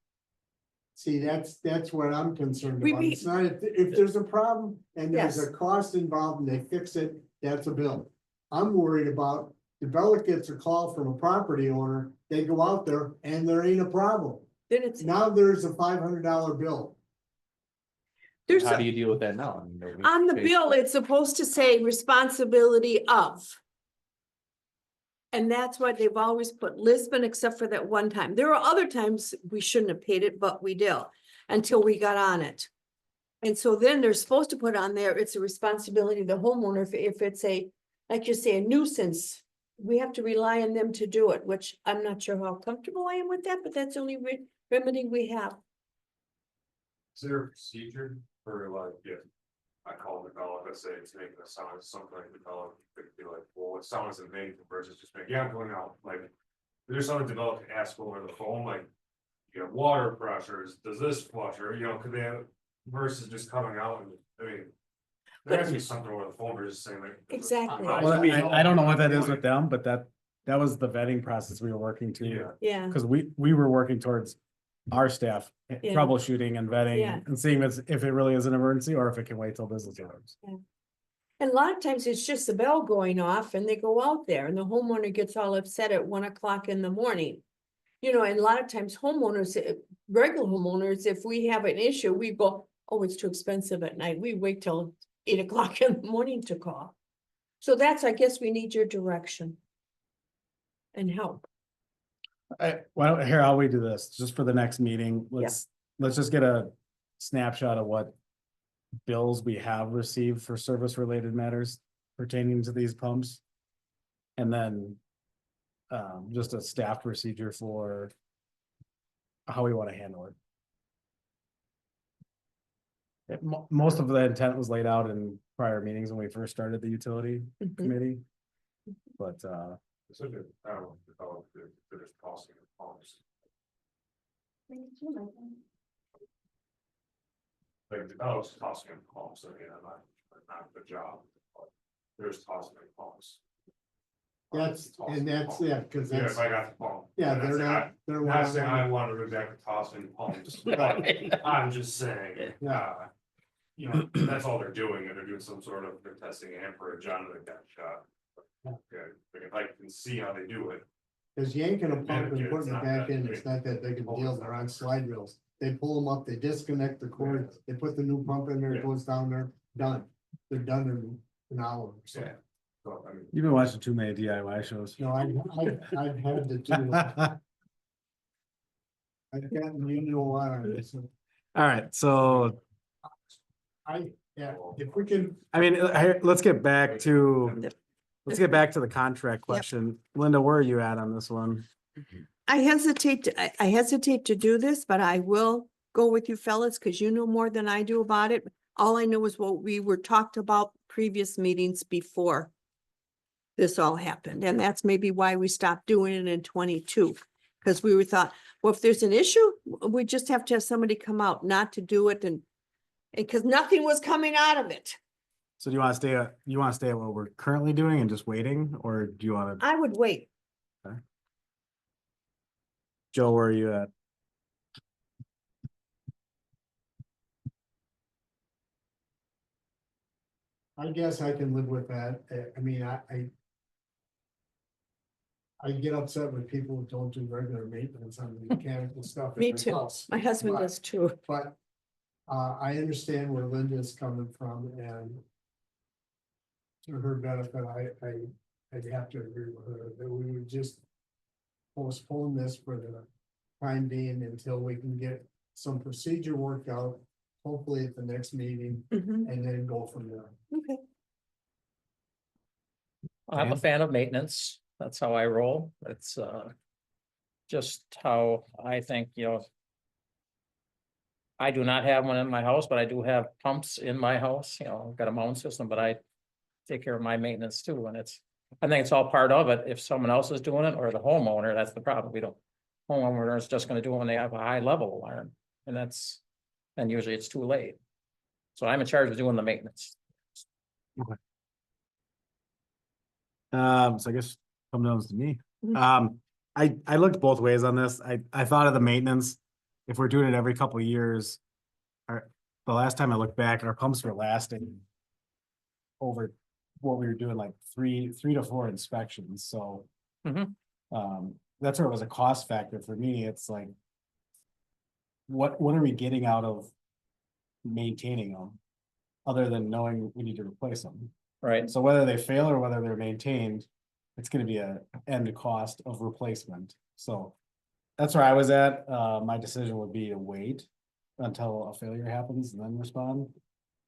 See, that's what I'm concerned We about. be- It's not, if there's a problem and there's Yes. a cost involved and they fix it, that's a bill. I'm worried about, Develop gets a call from a property owner, they go out there and there ain't a problem. Then it's, Now there's a $500 bill. there's, How do a- you deal with that now? I mean, nobody on the pays- bill, it's supposed to say responsibility of. And that's why they've always put Lisbon, except for that one time. There are other times we shouldn't have paid it, but we did, until we got on it. And so then they're supposed to put on there, it's a responsibility of the homeowner, if it's a, like you say, a nuisance. We have to rely on them to do it, which I'm not sure how comfortable I am with that, but that's the only remedy we have. Is there a procedure for like, if I call Develop, let's say it's making a sound, something like Develop, could be like, well, what sound is it making versus just making, yeah, I'm going out, like. There's something Develop to ask over the phone, like, you know, water pressures, does this flusher, you know, could they have, versus just coming out and, I mean. There has to be something over the phone, or just saying like. Exactly. Well, I don't know what that is with them, but that was the vetting process we were working to. Yeah. Yeah, Cause we were working towards our staff Yeah. troubleshooting and vetting Yeah. and seeing if it really is an emergency or if it can wait till business hours. and a lot of times it's just the bell going off and they go out there and the homeowner gets all upset at 1 o'clock in the morning. You know, and a lot of times homeowners, regular homeowners, if we have an issue, we go, oh, it's too expensive at night. We wait till 8 o'clock in the morning to call. So that's, I guess we need your direction. And help. Why don't, here, how we do this, just for the next meeting, let's just get a snapshot of what bills we have received for service-related matters pertaining to these pumps. And then just a staff procedure for how we want to handle it. Most of the intent was laid out in prior meetings when we first started the utility Mhm. committee. But So, I don't know, Develop, they're just tossing the pumps, like Develop's tossing the pumps, I mean, I'm not the job. But there's tossing the pumps. That's, and that's it, cause Yeah, that's, if I got the pump. yeah, And they're that's- not, they're. Not saying I not- wanted to go back to tossing pumps, Right. but I'm just saying, Yeah. you know, that's all they're doing, and they're doing some sort of, they're testing amperage on the gun shot. Okay, like if I can see how they do it, Cause yanking a pump Yeah, and it's putting it not back that in, big. it's not that big of a Oh, deal, it's they're not. on slide reels. They pull them up, they disconnect the cord, they put the new pump in there, it Yeah. goes down there, done. They're done in an hour or so. yeah. So, I mean, you've been watching too many DIY shows. No, I've had to do, I've gotten, you know, what on this. All right, so, Yeah, if we can, I mean, let's get back to, the contract question. Linda, where are you at on this one? I hesitate to do this, but I will go with you fellas, because you know more than I do about it. All I know is what we were talked about previous meetings before this all happened, and that's maybe why we stopped doing it in 22. Because we were thought, well, if there's an issue, we just have to have somebody come out, not to do it and because nothing was coming out of it. So do you want to stay at what we're currently doing and just waiting, or do you want to, I would wait. Joe, where are you at? I guess I can live with that. I mean, I get upset when people don't do regular maintenance on the mechanical stuff. in Me their too. house. My husband But- does too. But, I understand where Linda's coming from and to her benefit, I'd have to agree with her that we would just postpone this for the time being until we can get some procedure worked out, hopefully at the next meeting, Mhm. and then go from there. Okay. I'm a Dan? fan of maintenance. That's how I roll. It's just how I think, I do not have one in my house, but I do have pumps in my house, I've got a mound system, but I take care of my maintenance too, and I think it's all part of it. If someone else is doing it or the homeowner, that's the problem. We don't. Homeowner is just gonna do it when they have a high level alarm, and and usually it's too late. So I'm in charge of doing the maintenance. So I guess come down to me. Mhm. I looked both ways on this. I thought of the maintenance. If we're doing it every couple of years. The last time I looked back, our pumps were lasting. Over what we were doing, like three to four inspections, so. Mhm. That's where it was a cost factor for me. It's like. What are we getting out of maintaining them? Other than knowing we need to replace them. Right, So whether they fail or whether they're maintained, it's gonna be a end cost of replacement, so. That's where I was at, my decision would be to wait until a failure happens and then respond.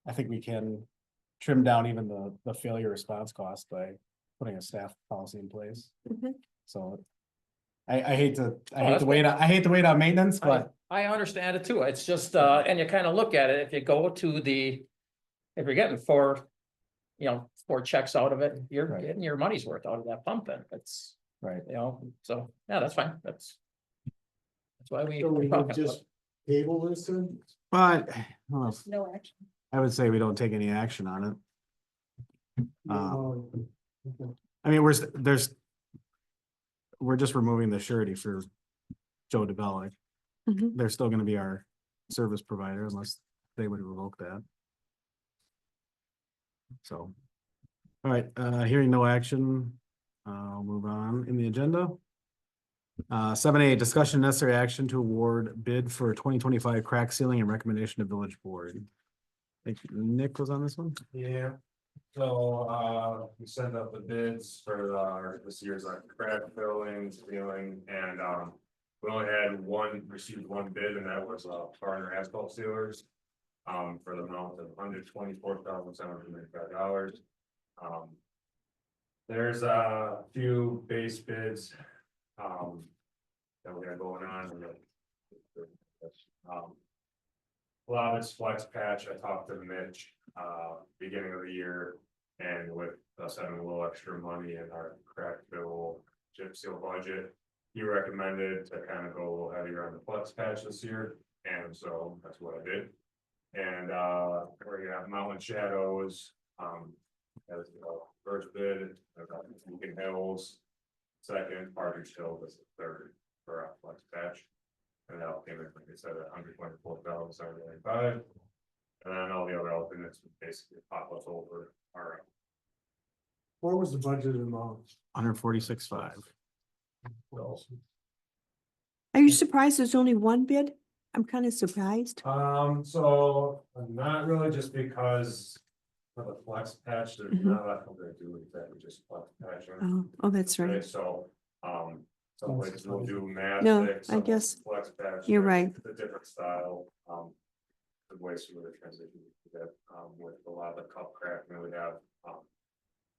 I think we can trim down even the failure response cost by putting a staff policy in place, Mhm. so. I hate to that's wait, I hate to wait on maintenance, I, but I understand it too. It's just, and you kind of look at it, if you go to if you're getting four checks out of it, you're Right. getting your money's worth out of that pump then. It's, right, so, yeah, that's fine. That's why So we we're talking would about just table this then? but. Well, No action. I would say we don't take any action on it. Okay. I mean, we're just removing the surety for Joe DeBellick. Mhm. They're still gonna be our service provider unless they would revoke that. So. All right, hearing no action, I'll move on in the agenda. 7A, discussion necessary action to award bid for 2025 crack sealing and recommendation of village board. I think Nick was on this one. Yeah, so, we sent out the bids for this year's crack filling, sealing, and, we only received one bid, and that was, Partner Asphalt Sealers. For the amount of $124,795. There's a few base bids, that we got going on. A lot of it's flex patch. I talked to Mitch, beginning of the year, and with us having a little extra money in our crack fill chip seal budget, he recommended to kind of go a little heavier on the flex patch this year, and so that's what I did. And we got Mountain Shadows, as the first bid, Beacon Hills. Second, Partridge Hill was the third for our flex patch. And that came in, like I said, $124,795. And then all the other alternates would basically pop us over our. What was the budget amount? 146.5. Are you surprised there's only one bid? I'm kind of surprised. So not really, just because for the flex patch, there's Mhm. not a lot to do with that, we just flex patching. Oh, that's Okay, right. so, some places will do math. No, fix, I some guess flex patch. you're fix, right. it's a different style, the way some of the transition to that, with a lot of the cup cracking we have,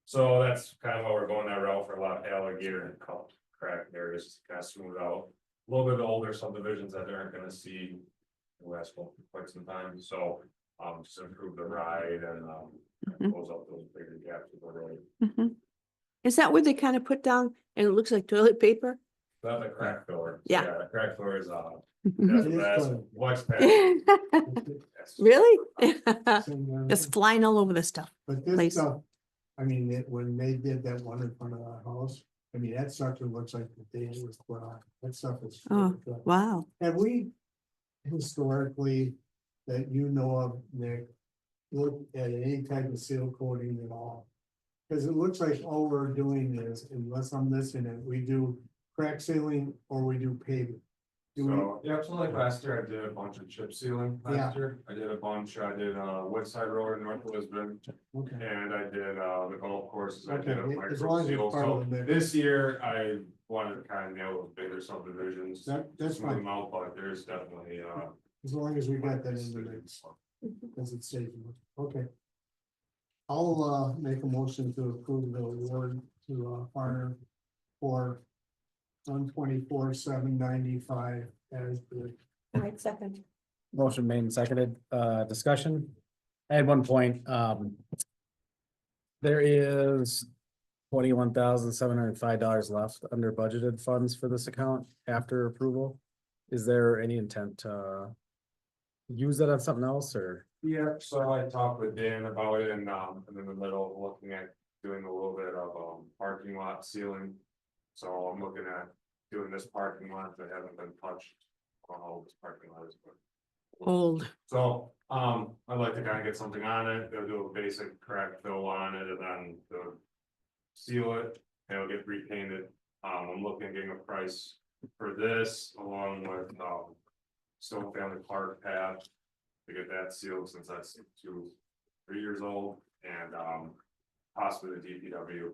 so that's kind of why we're going that route for a lot of alligator and cup crack areas, to kind of smooth out. A little bit older subdivisions that aren't gonna see the last one for quite some time, so Just improve the ride and, Mhm. close up those bigger gaps with the road. Mhm. Is that where they kind of put down and it looks like toilet paper? That's a crack filler. So, Yeah. The crack filler is, Really? that's what's passed. Just flying all over the stuff. But Place. this stuff, I mean, when they did that one in front of our house, I mean, that sucker looks like the day it was put on. That stuff is. Oh, wow. Have we historically, that you know of, Nick, looked at any type of seal coating at all? Cause it looks like all we're doing is, unless I'm missing it, we do crack sealing or we do paving. Do we? So, yeah, so like last year I did a bunch of chip sealing Yeah. last year. I did Woodside Road in North Lisbon. Okay, And I did, the golf courses, I did a Okay, as micro long as it's seal, part so of the mix. this year I wanted to kind of nail those bigger subdivisions. that's Smooth fine, them out, but there's definitely, as long as we got that in the mix, cause it's safe. Okay. I'll, make a motion to approve the award to, Farner for 124,795 as the. All right, second. Motion made and seconded, discussion. I had one point, there is $21,705 left under budgeted funds for this account after approval. Is there any intent to use that on something else or? yeah, so I talked with Dan about it and, I'm in the middle of looking at doing a little bit of, parking lot sealing. So I'm looking at doing this parking lot that hasn't been touched. I don't know how this parking lot is, but. Old. So, I'd like to kind of get something on it, they'll do a basic crack fill on it and then they'll seal it, and it'll get repainted. I'm looking at getting a price for this along with, Stone Family Park path. To get that sealed since that's 3 years old and, possibly the DPW.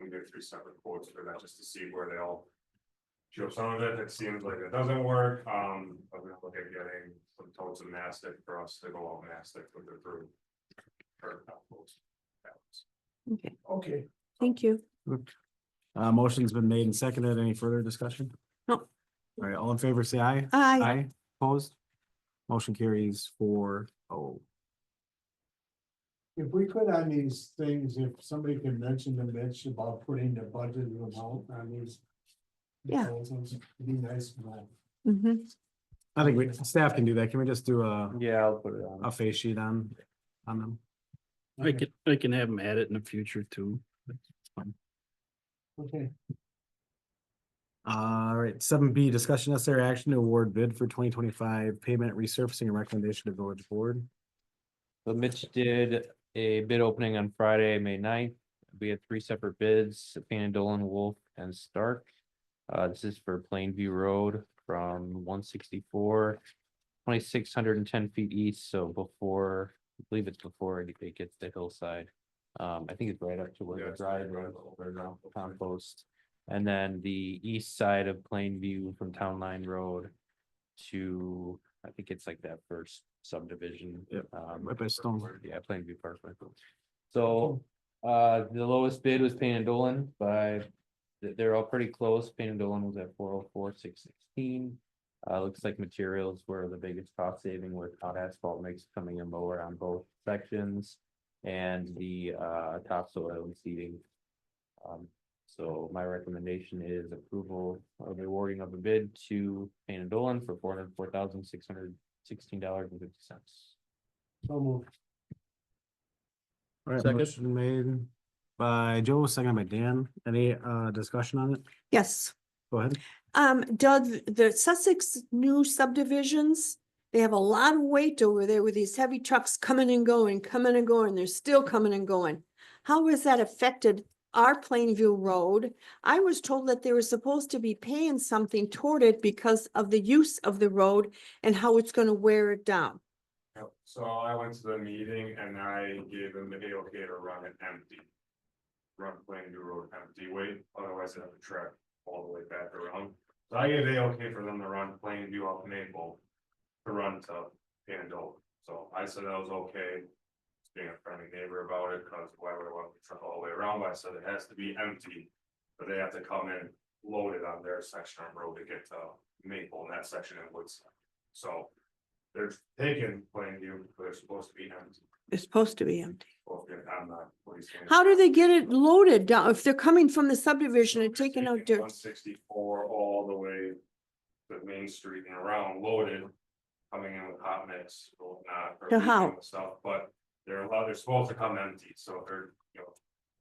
We get 3 separate quotes for that just to see where they all. Show some of it, it seems like it doesn't work, I'm gonna look at getting some totes of mastic for us to go all mastic with the through. Okay, Okay. thank you. Motion's been made and seconded. Any further discussion? No. All right, all in favor, say aye. Aye. Opposed? Motion carries 4-0. If we could on these things, if somebody could mention to Mitch about putting the budget amount on these. Yeah. proposals, it'd be nice to know. Mhm. I think staff can do that. Can we just do Yeah, I'll put it on. a face sheet on them? I can have them add it in the future too. That's fine. Okay, All right, 7B, discussion necessary action to award bid for 2025 pavement resurfacing and recommendation to village board. So Mitch did a bid opening on Friday, May 9th. We had 3 separate bids, Van Dolen, Wolf, and Stark. This is for Plainview Road from 164, 2,610 feet east, so before, I believe it's before it gets to hillside. I think it's right up to where the drive runs over around the compost. And then the east side of Plainview from Town Line Road to, I think it's like that first subdivision. Yep, right by Stone. Yeah, Plainview Parkway. So, the lowest bid was Payne and Dolan they're all pretty close. Payne and Dolan was at 404,616. Looks like materials were the biggest cost saving with hot asphalt mix coming in lower on both sections. And the topsoil and seeding. So my recommendation is approval of the awarding of a bid to Payne and Dolan for $404,616.50. so moved. All right, Second. motion made by Joe, seconded by Dan. Any discussion on it? Yes. Go ahead. Doug, the Sussex new subdivisions, they have a lot of weight over there with these heavy trucks coming and going, they're still coming and going. How has that affected our Plainview Road? I was told that they were supposed to be paying something toward it because of the use of the road and how it's gonna wear it down. Yep. So I went to the meeting and I gave them the okay to run it empty. Run Plainview Road empty, wait, otherwise I have to trek all the way back around. So I gave the okay for them to run Plainview up Maple. To run to Pandora, so I said that was okay. Just being a friendly neighbor about it, cause why would I want to truck all the way around, but I said it has to be empty. But they have to come in loaded on their section of road to get to Maple in that section in Woodside. So they're taking Plainview, but they're supposed to be empty. It's supposed to be empty. Well, yeah, I'm not policing. How do they get it loaded down? If they're coming from the subdivision and taking out dirt? 164 all the way to Main Street and around loaded, coming in with hot mix, or whatnot. or To how? leaving with Stuff, but they're allowed, they're supposed to come empty, so if they're,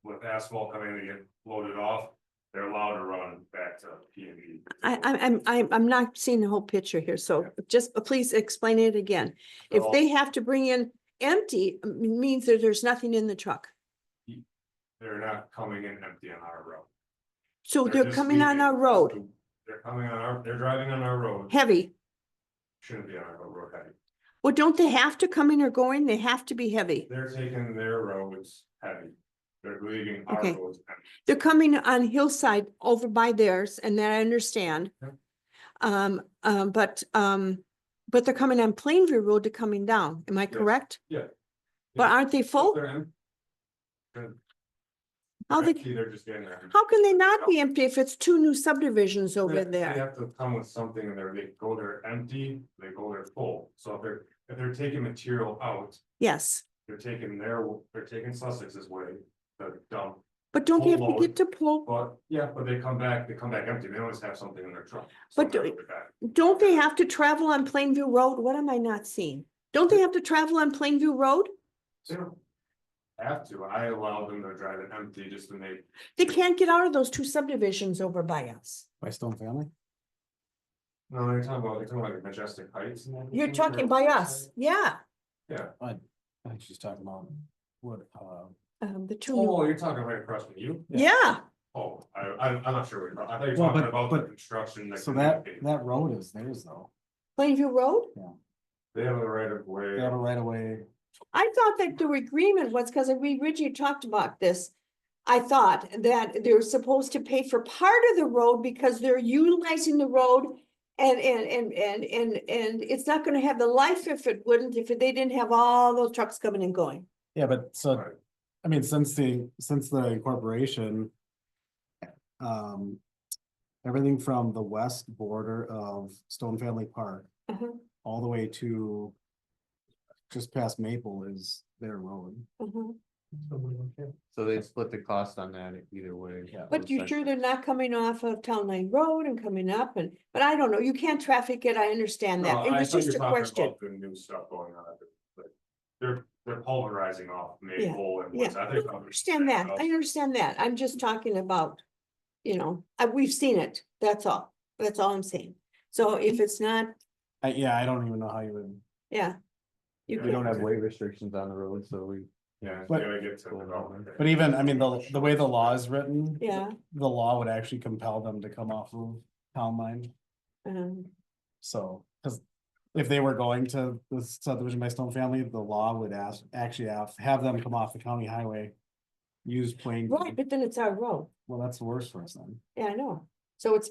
with asphalt coming in to get loaded off, they're allowed to run back to P&E. I'm not seeing the whole picture here, so just please explain it again. If they have to bring in empty, means that there's nothing in the truck. They're not coming in empty on our road. So they're just coming on leaving- our road, They're coming on our, they're driving on our road, heavy. shouldn't be on our road heavy. Well, don't they have to come in or go in? They have to be heavy. They're taking their roads heavy. They're leaving our Okay. roads empty. They're coming on hillside over by theirs, and that I understand. But they're coming on Plainview Road to coming down. Am I correct? Yeah. But aren't they full? They're em- they're How they, empty, they're just getting there. how can they not be empty if it's two new subdivisions over They there? have to come with something in there, they go there empty, they go there full, so if they're taking material out, Yes, they're taking Sussex's way, the dump. but don't they have to Full get to pull? But, yeah, but they come back empty, they always have something in their truck. But somewhere do- with the back. Don't they have to travel on Plainview Road? What am I not seeing? Don't they have to travel on Plainview Road? They don't have to, I allow them to drive it empty just to make, They can't get out of those two subdivisions over by us. By Stone Family? no, you're talking about like Majestic Heights. and You're everything, talking or- by us, yeah. Yeah, I think she's talking about what, The two new, oh, you're talking right across from you? yeah, Oh, I'm not sure, what you're talking- I thought you were Well, talking but- about the but- construction. that so communicates. that road is theirs though. Plainview Road? They have a right of way. They have a right of way. I thought that the agreement was, because we originally talked about this. I thought that they're supposed to pay for part of the road because they're utilizing the road. And it's not gonna have the life if it wouldn't, if they didn't have all those trucks coming and going. Yeah, but so, Right. I mean, since the incorporation. Everything from the west border of Stone Family Park Uh-huh, all the way to. Just past Maple is their road. uh-huh. So they split the cost on that either way. Yeah. But you sure they're not coming off of Town Line Road and coming up but I don't know, you can't traffic it, I understand No, that, it I was thought you just a were talking question. about the new stuff going on, but they're pulverizing off Yeah, Maple and. Yeah, Woods. I I think understand that, I understand that, I'm just talking about, we've seen it, that's all I'm saying. So if it's not, Yeah, I don't even know how you would, yeah. You We could, don't have weight restrictions on the road, so we. Yeah, But- they gotta get to development. but even, I mean, the way the law is written. yeah, The law would actually compel them to come off of town line, so, cause. If they were going to the subdivision by Stone Family, the law would have them come off the county highway. Use Plain. right, but then it's our road, Well, that's the worst for us then. yeah, I know, so it's,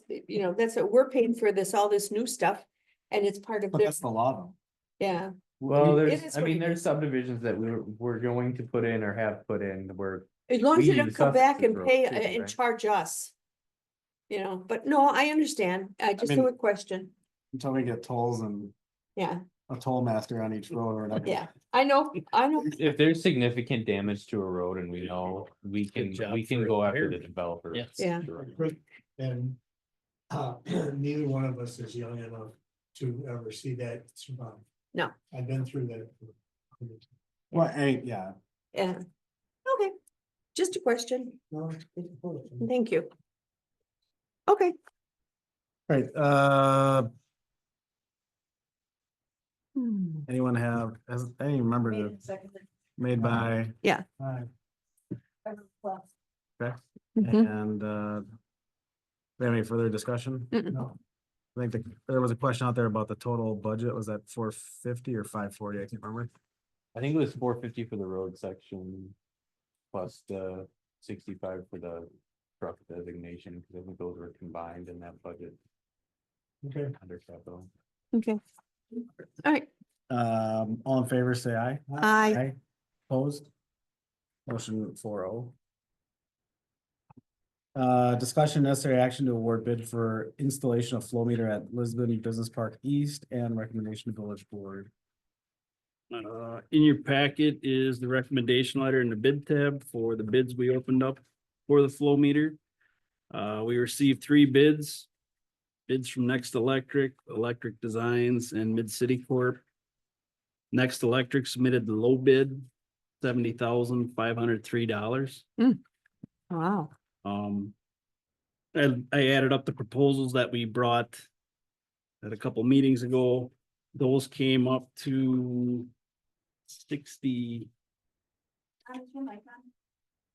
that's what we're paying for all this new stuff. And it's part of But their, that's the law though. yeah, Well, It there's, is I what mean, it there's is. subdivisions that we're going to put in or have put in where. as long as We they don't use come back Sussex's and road pay too, and right? charge us. But no, I understand, I just have mean- a question, Until we get tolls and yeah, a toll master on each road or whatever. yeah, I know. If there's significant damage to a road and we know, we Good job can for go after the repair. developer. Yes. Yeah. And neither one of us is young enough to ever see that survive. No. I've been through that. Well, yeah, Yeah, okay, just a question, No, it's important. thank you. Okay. right, Hmm. anyone have, I don't even remember the, made by. Yeah. Okay, Mhm. and, we have any further discussion? Mm-mm. No. I think there was a question out there about the total budget, was that 450 or 540? I can't remember. I think it was 450 for the road section. Plus the 65 for the truck designation, because I think those were combined in that budget Okay. under capital. Okay. All right, All in favor, say aye. I, Opposed? Motion 4-0. Discussion necessary action to award bid for installation of flow meter at Lisbon Business Park East and recommendation to village board. In your packet is the recommendation letter in the bid tab for the bids we opened up for the flow meter. We received 3 bids. Bids from Next Electric, Electric Designs, and Mid City Corp. Next Electric submitted the low bid, $70,503. Wow. And I added up the proposals that we brought at a couple meetings ago. Those came up to 60.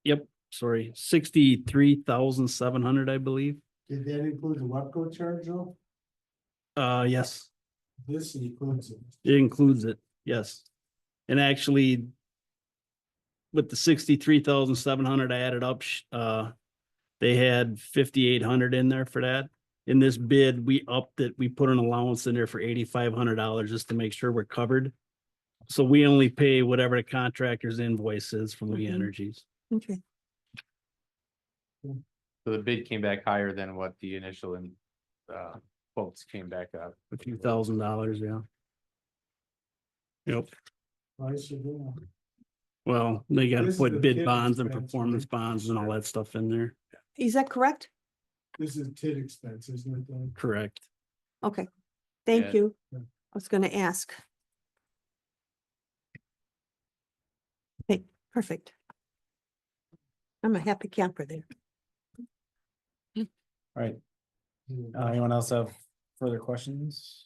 Yep, sorry, 63,700, I believe. Did that include the Wapco charge though? Yes, This includes it. it includes it, yes. And actually, with the 63,700 I added up, they had 5,800 in there for that. In this bid, we upped it, we put an allowance in there for $8,500 just to make sure we're covered. So we only pay whatever the contractor's invoice is from We Mhm. Energies. Okay. So the bid came back higher than what the initial quotes came back up. A few $1,000s, yeah. Yep, Price of it. well, they gotta This is put the bid TID bonds and expense, performance right? bonds and all that stuff in there, Is that correct? This is TID expense, isn't it? Dan? correct? Okay. Yeah. Thank you. Yeah. I was gonna ask. Okay, perfect. I'm a happy camper there. All right, anyone else have further questions?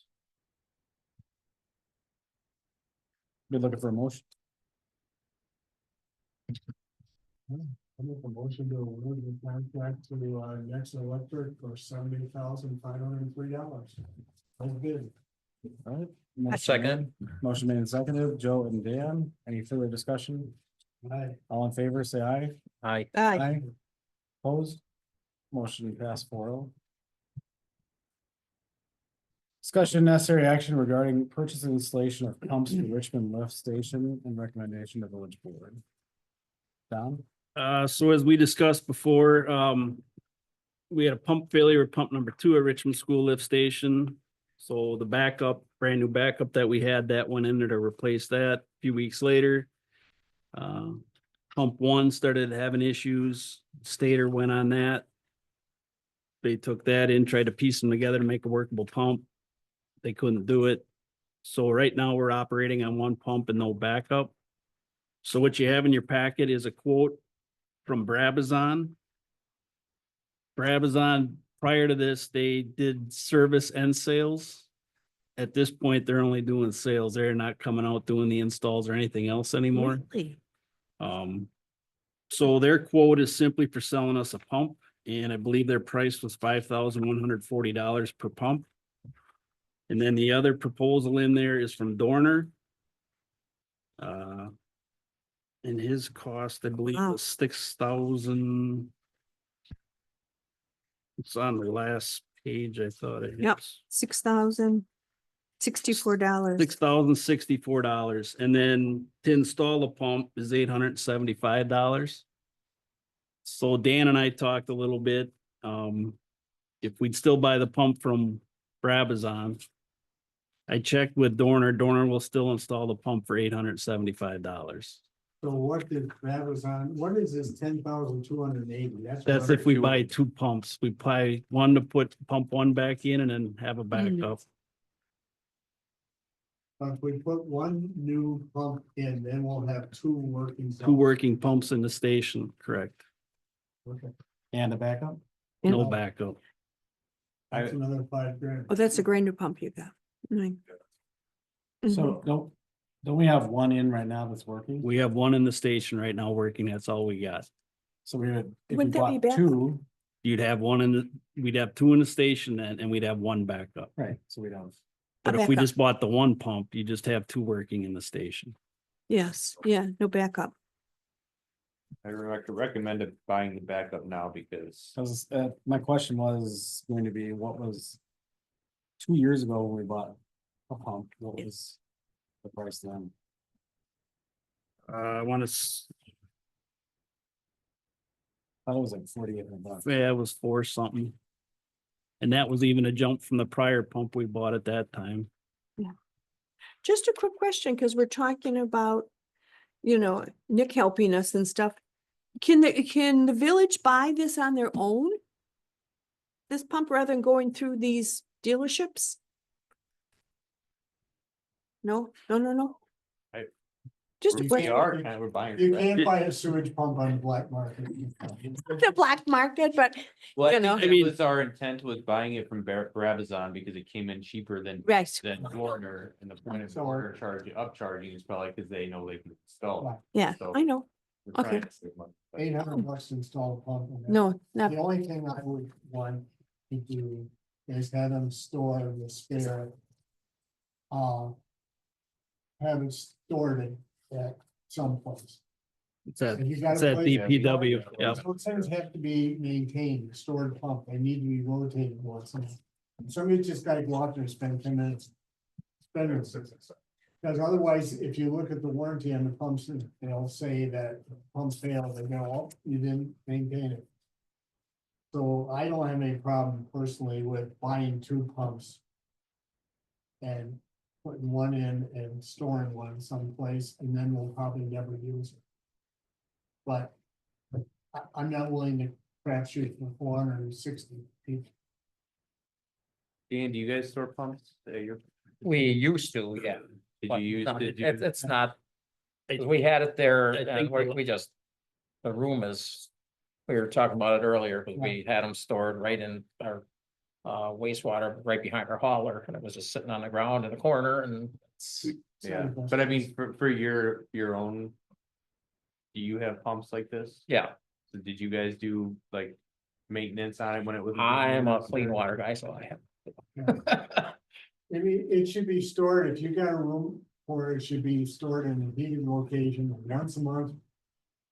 Be looking for a motion. I make a motion to award the contract to Next Electric for $70,503. That's good. All right. A Motion second. made- Motion made and seconded, Joe and Dan, any further discussion? Aye. All in favor, say aye. Aye. Aye. Opposed? Motion passed 4-0. Discussion necessary action regarding purchase and installation of pumps for Richmond Lift Station and recommendation to village board. Don? So as we discussed before, we had a pump failure with pump number 2 at Richmond School Lift Station. So the backup, brand new backup that we had, that went in there to replace that a few weeks later. Pump 1 started having issues, stator went on that. They took that in, tried to piece them together to make a workable pump. They couldn't do it. So right now we're operating on 1 pump and no backup. So what you have in your packet is a quote from Brabazon. Brabazon, prior to this, they did service and sales. At this point, they're only doing sales. They're not coming out doing the installs or anything else anymore. Really? So their quote is simply for selling us a pump, and I believe their price was $5,140 per pump. And then the other proposal in there is from Dorner. And his cost, I believe, Wow. was 6,000. It's on the last page, I thought. Yep. $6,064. $6,064. And then to install a pump is $875. So Dan and I talked a little bit. If we'd still buy the pump from Brabazon, I checked with Dorner. Dorner will still install the pump for $875. So what did Amazon, what is this 10,280? That's if we buy 2 pumps. We buy one to put pump 1 back in and then have a backup. But if we put 1 new pump in, then we'll have 2 working. 2 working pumps in the station, correct? Okay, And a backup? No backup. that's another $5,000. Oh, that's a brand new pump you got. Nice. Mhm. So don't we have 1 in right now that's working? We have 1 in the station right now working. That's all we got. So we would, if we Wouldn't that be bought backup? 2, You'd have 1 in the, we'd have 2 in the station then, and we'd have 1 backup. right, so we don't. But if we backup. just bought the 1 pump, you just have 2 working in the station. Yes, yeah, no backup. I recommend buying the backup now because Cause my question was going to be, what was 2 years ago when we bought a pump, what was the price then? I want to. Thought it was like 4,800 bucks. Yeah, it was 4 something. And that was even a jump from the prior pump we bought at that time. Just a quick question, because we're talking about, Nick helping us and stuff. Can the village buy this on their own? This pump rather than going through these dealerships? No. I- Just a We question. are kind of, we're buying. You right? can't buy a sewage pump on the black market. The black market, but Well, I you know. think that was our intent was buying it from Brabazon because it came in cheaper right, than Warner, and the point of So- Warner upcharging is probably because they know they can install. Right. yeah, So- I know. We're trying Okay. to save money, but- 800 bucks to install a pump. and that- No, not, The only thing I would want to do is have them store the spare. Have it stored at some place. It's at, If you got it's a at place- DPW, yeah. Those things have to be maintained, stored pump, they need to be rotated once. Somebody just gotta go out there and spend 10 minutes. Spend it. Because otherwise, if you look at the warranty on the pumps, they'll say that the pumps failed, they go, oh, you didn't maintain it. So I don't have any problem personally with buying 2 pumps. And putting one in and storing one someplace, and then we'll probably never use it. But I'm not willing to crap shoot for 460 people. Dan, do you guys store pumps? We used to, yeah. Did but you use, no, did you? It's not, 'cause we had it there I and think we just, the room is, we were talking about it earlier, because we had them stored right in our wastewater, right behind our hauler, and it was just sitting on the ground in the corner and it's, Yeah, but I mean, for your own. Do you have pumps like this? yeah, So did you guys do like maintenance on it when it was? I'm a clean water guy, so I have. It should be stored, if you got a room, or it should be stored in a heated location once a month.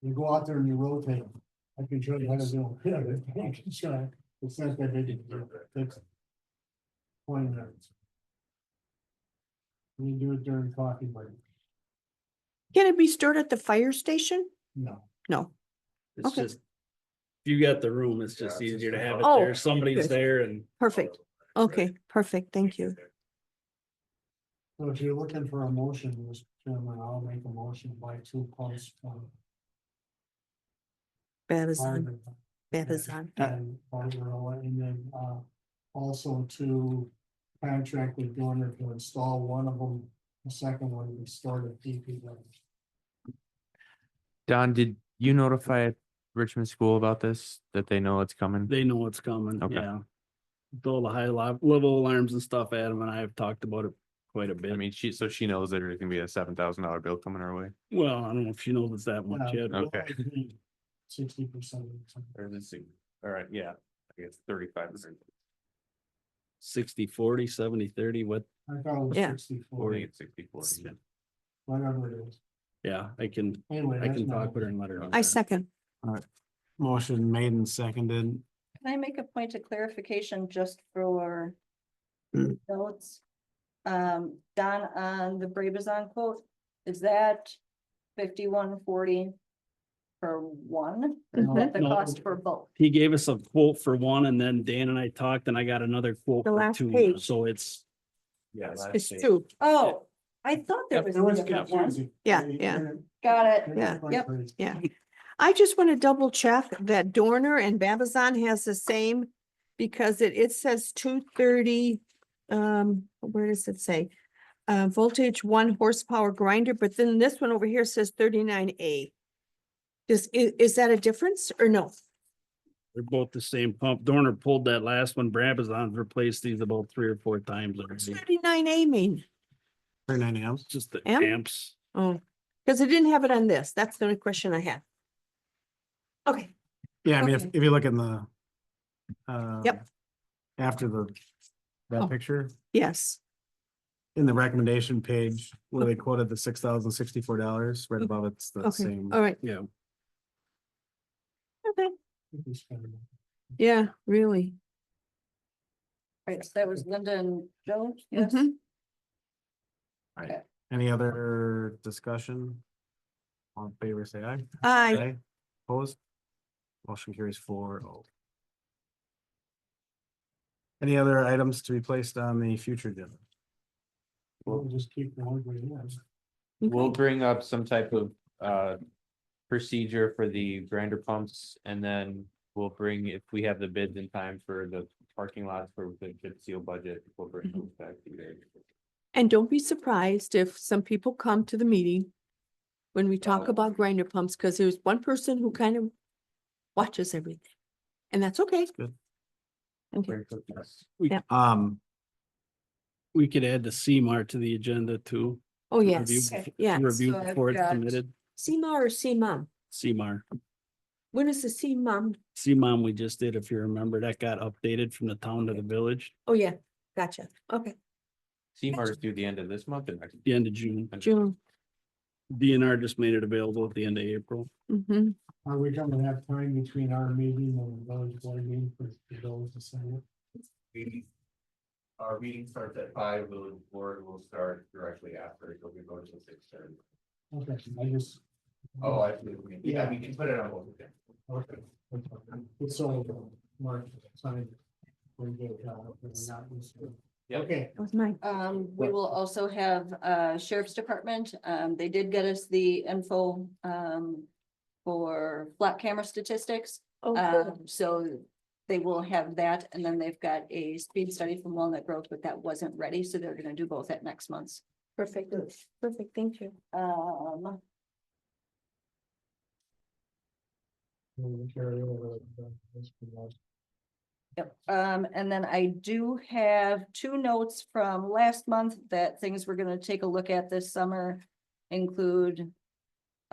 You go out there and you rotate. I can show you how to do it. Yeah, I can show you. It's not that big. It's 20 minutes. You do it during coffee break. can it be stored at the fire station? No. No, It's Okay. just, if you got the room, it's Yeah, just it's easier just to have it Oh, there. Somebody's good. there and perfect. Okay, perfect. Thank you. So if you're looking for a motion, Mr. Chairman, I'll make a motion by 2 pumps. Babazon, Babazon. And then, also to contract with Dorner to install one of them, the second one we started DPW. Don, did you notify Richmond School about this, that they know it's coming? they know what's coming, Okay. yeah. All the high level alarms and stuff, Adam and I have talked about it quite a I bit. mean, she knows that there's gonna be a $7,000 bill coming our way. Well, I don't know if she knows it's that much yet. but Okay. 60%. Or is it, all right, yeah, I guess 35%. 60-40, 70-30, what, I thought it was Yeah. 64, I think it's 60/40. whatever it is. yeah, I can Anyway. that's my talk with her motion. and let her know. I that. second. Motion made and seconded. Can I make a point of clarification just for notes? Don, on the Brabazon quote, is that 5140 for one? Is that the No. cost for both? He gave us a quote for one and then Dan and I talked and I got another quote The for last 2, page. so it's. Yeah. It's 2. Oh, I thought there was It a was different one. confusing. Yeah, They- yeah. they're- Got it. they're Yeah, quite yep. crazy. Yeah. I just want to double check that Dorner and Babazon has the same, because it says 230, where does it say? Voltage 1 horsepower grinder, but then this one over here says 39A. Is that a difference or no? They're both the same pump. Dorner pulled that last one. Brabazon's replaced these about 3 or 4 times What's already. 39A mean? 39 amps. Just the Amp? amps. Oh, because it didn't have it on this. That's the only question I had. Okay, Yeah, I mean, Okay. if you look in the. Yep. After Oh. that picture, yes. in the recommendation page where they quoted the $6,064, right above it's the Okay, same. all right. Yeah. Okay, It's kind of- yeah, really. Right, so that was Linda and Joe, yes? Mhm. Any other discussion? All in favor, say aye. Aye. Opposed? Motion carries 4-0. Any other items to be placed on the future agenda? We'll just keep going where it is. We'll Okay. bring up some type of procedure for the grinder pumps, and then we'll bring, if we have the bids in time for the parking lots for the chip seal budget, we'll bring those back to you guys. And don't be surprised if some people come to the meeting when we talk Oh. about grinder pumps, because there's one person who kind of watches everything. And that's okay. Good. Okay. Very quick, yes. We could add the CMAR to the agenda too. Oh, to yes, review bef- yeah. to Review So I've before it's got- submitted, CMA or CMOM? CMAR. When is the CMOM? CMOM we just did, if you remember, that got updated from the town to the village, Oh, yeah, gotcha. Okay, CMAR is due the end of this month and next. the end of June. June. DNR just made it available at the end of April. Mm-hmm. Are we gonna have time between our meeting and the village board meeting for those to sign it? Our meeting starts at 5, the board will start directly after, it'll be going to 6:30. Okay, I just. Oh, I see. Yeah, we can put it on both of them. Okay. It's so, Mark, signed. We get, we're not listed. Yep. Okay, That was mine. We will also have, Sheriff's Department, they did get us the info, for flat camera statistics. Oh, cool. So they will have that, and then they've got a speed study from Walnut Grove, but that wasn't ready, so they're gonna do both at next month's. Perfect, perfect, thank you. we'll carry over. This was- Yep, and then I do have 2 notes from last month that things we're gonna take a look at this summer include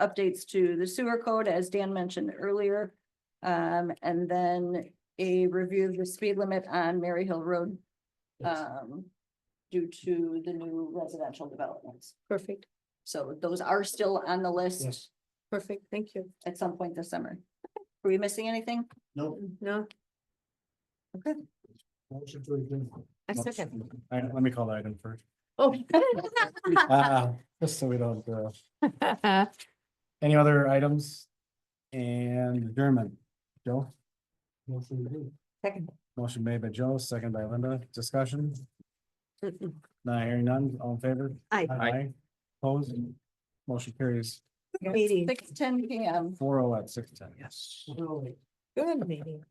updates to the sewer code, as Dan mentioned earlier, and then a review of the speed limit on Mary Hill Road, due to the new residential developments. Perfect, So those are still on the list Yes. perfect, thank you. at some point this summer. Are we missing anything? Nope. No, Motion to adjourn. I second. All right, let me call the item first. Oh. Just so we don't, any other items? And German, Joe, Motion to adjourn. Second. motion made by Joe, second by Linda, discussion, not hearing none, all in favor? Aye. Aye. Opposed, motion carries Meeting, 6:10 PM. 4-0 at 6:10. Yes. Really. good meeting.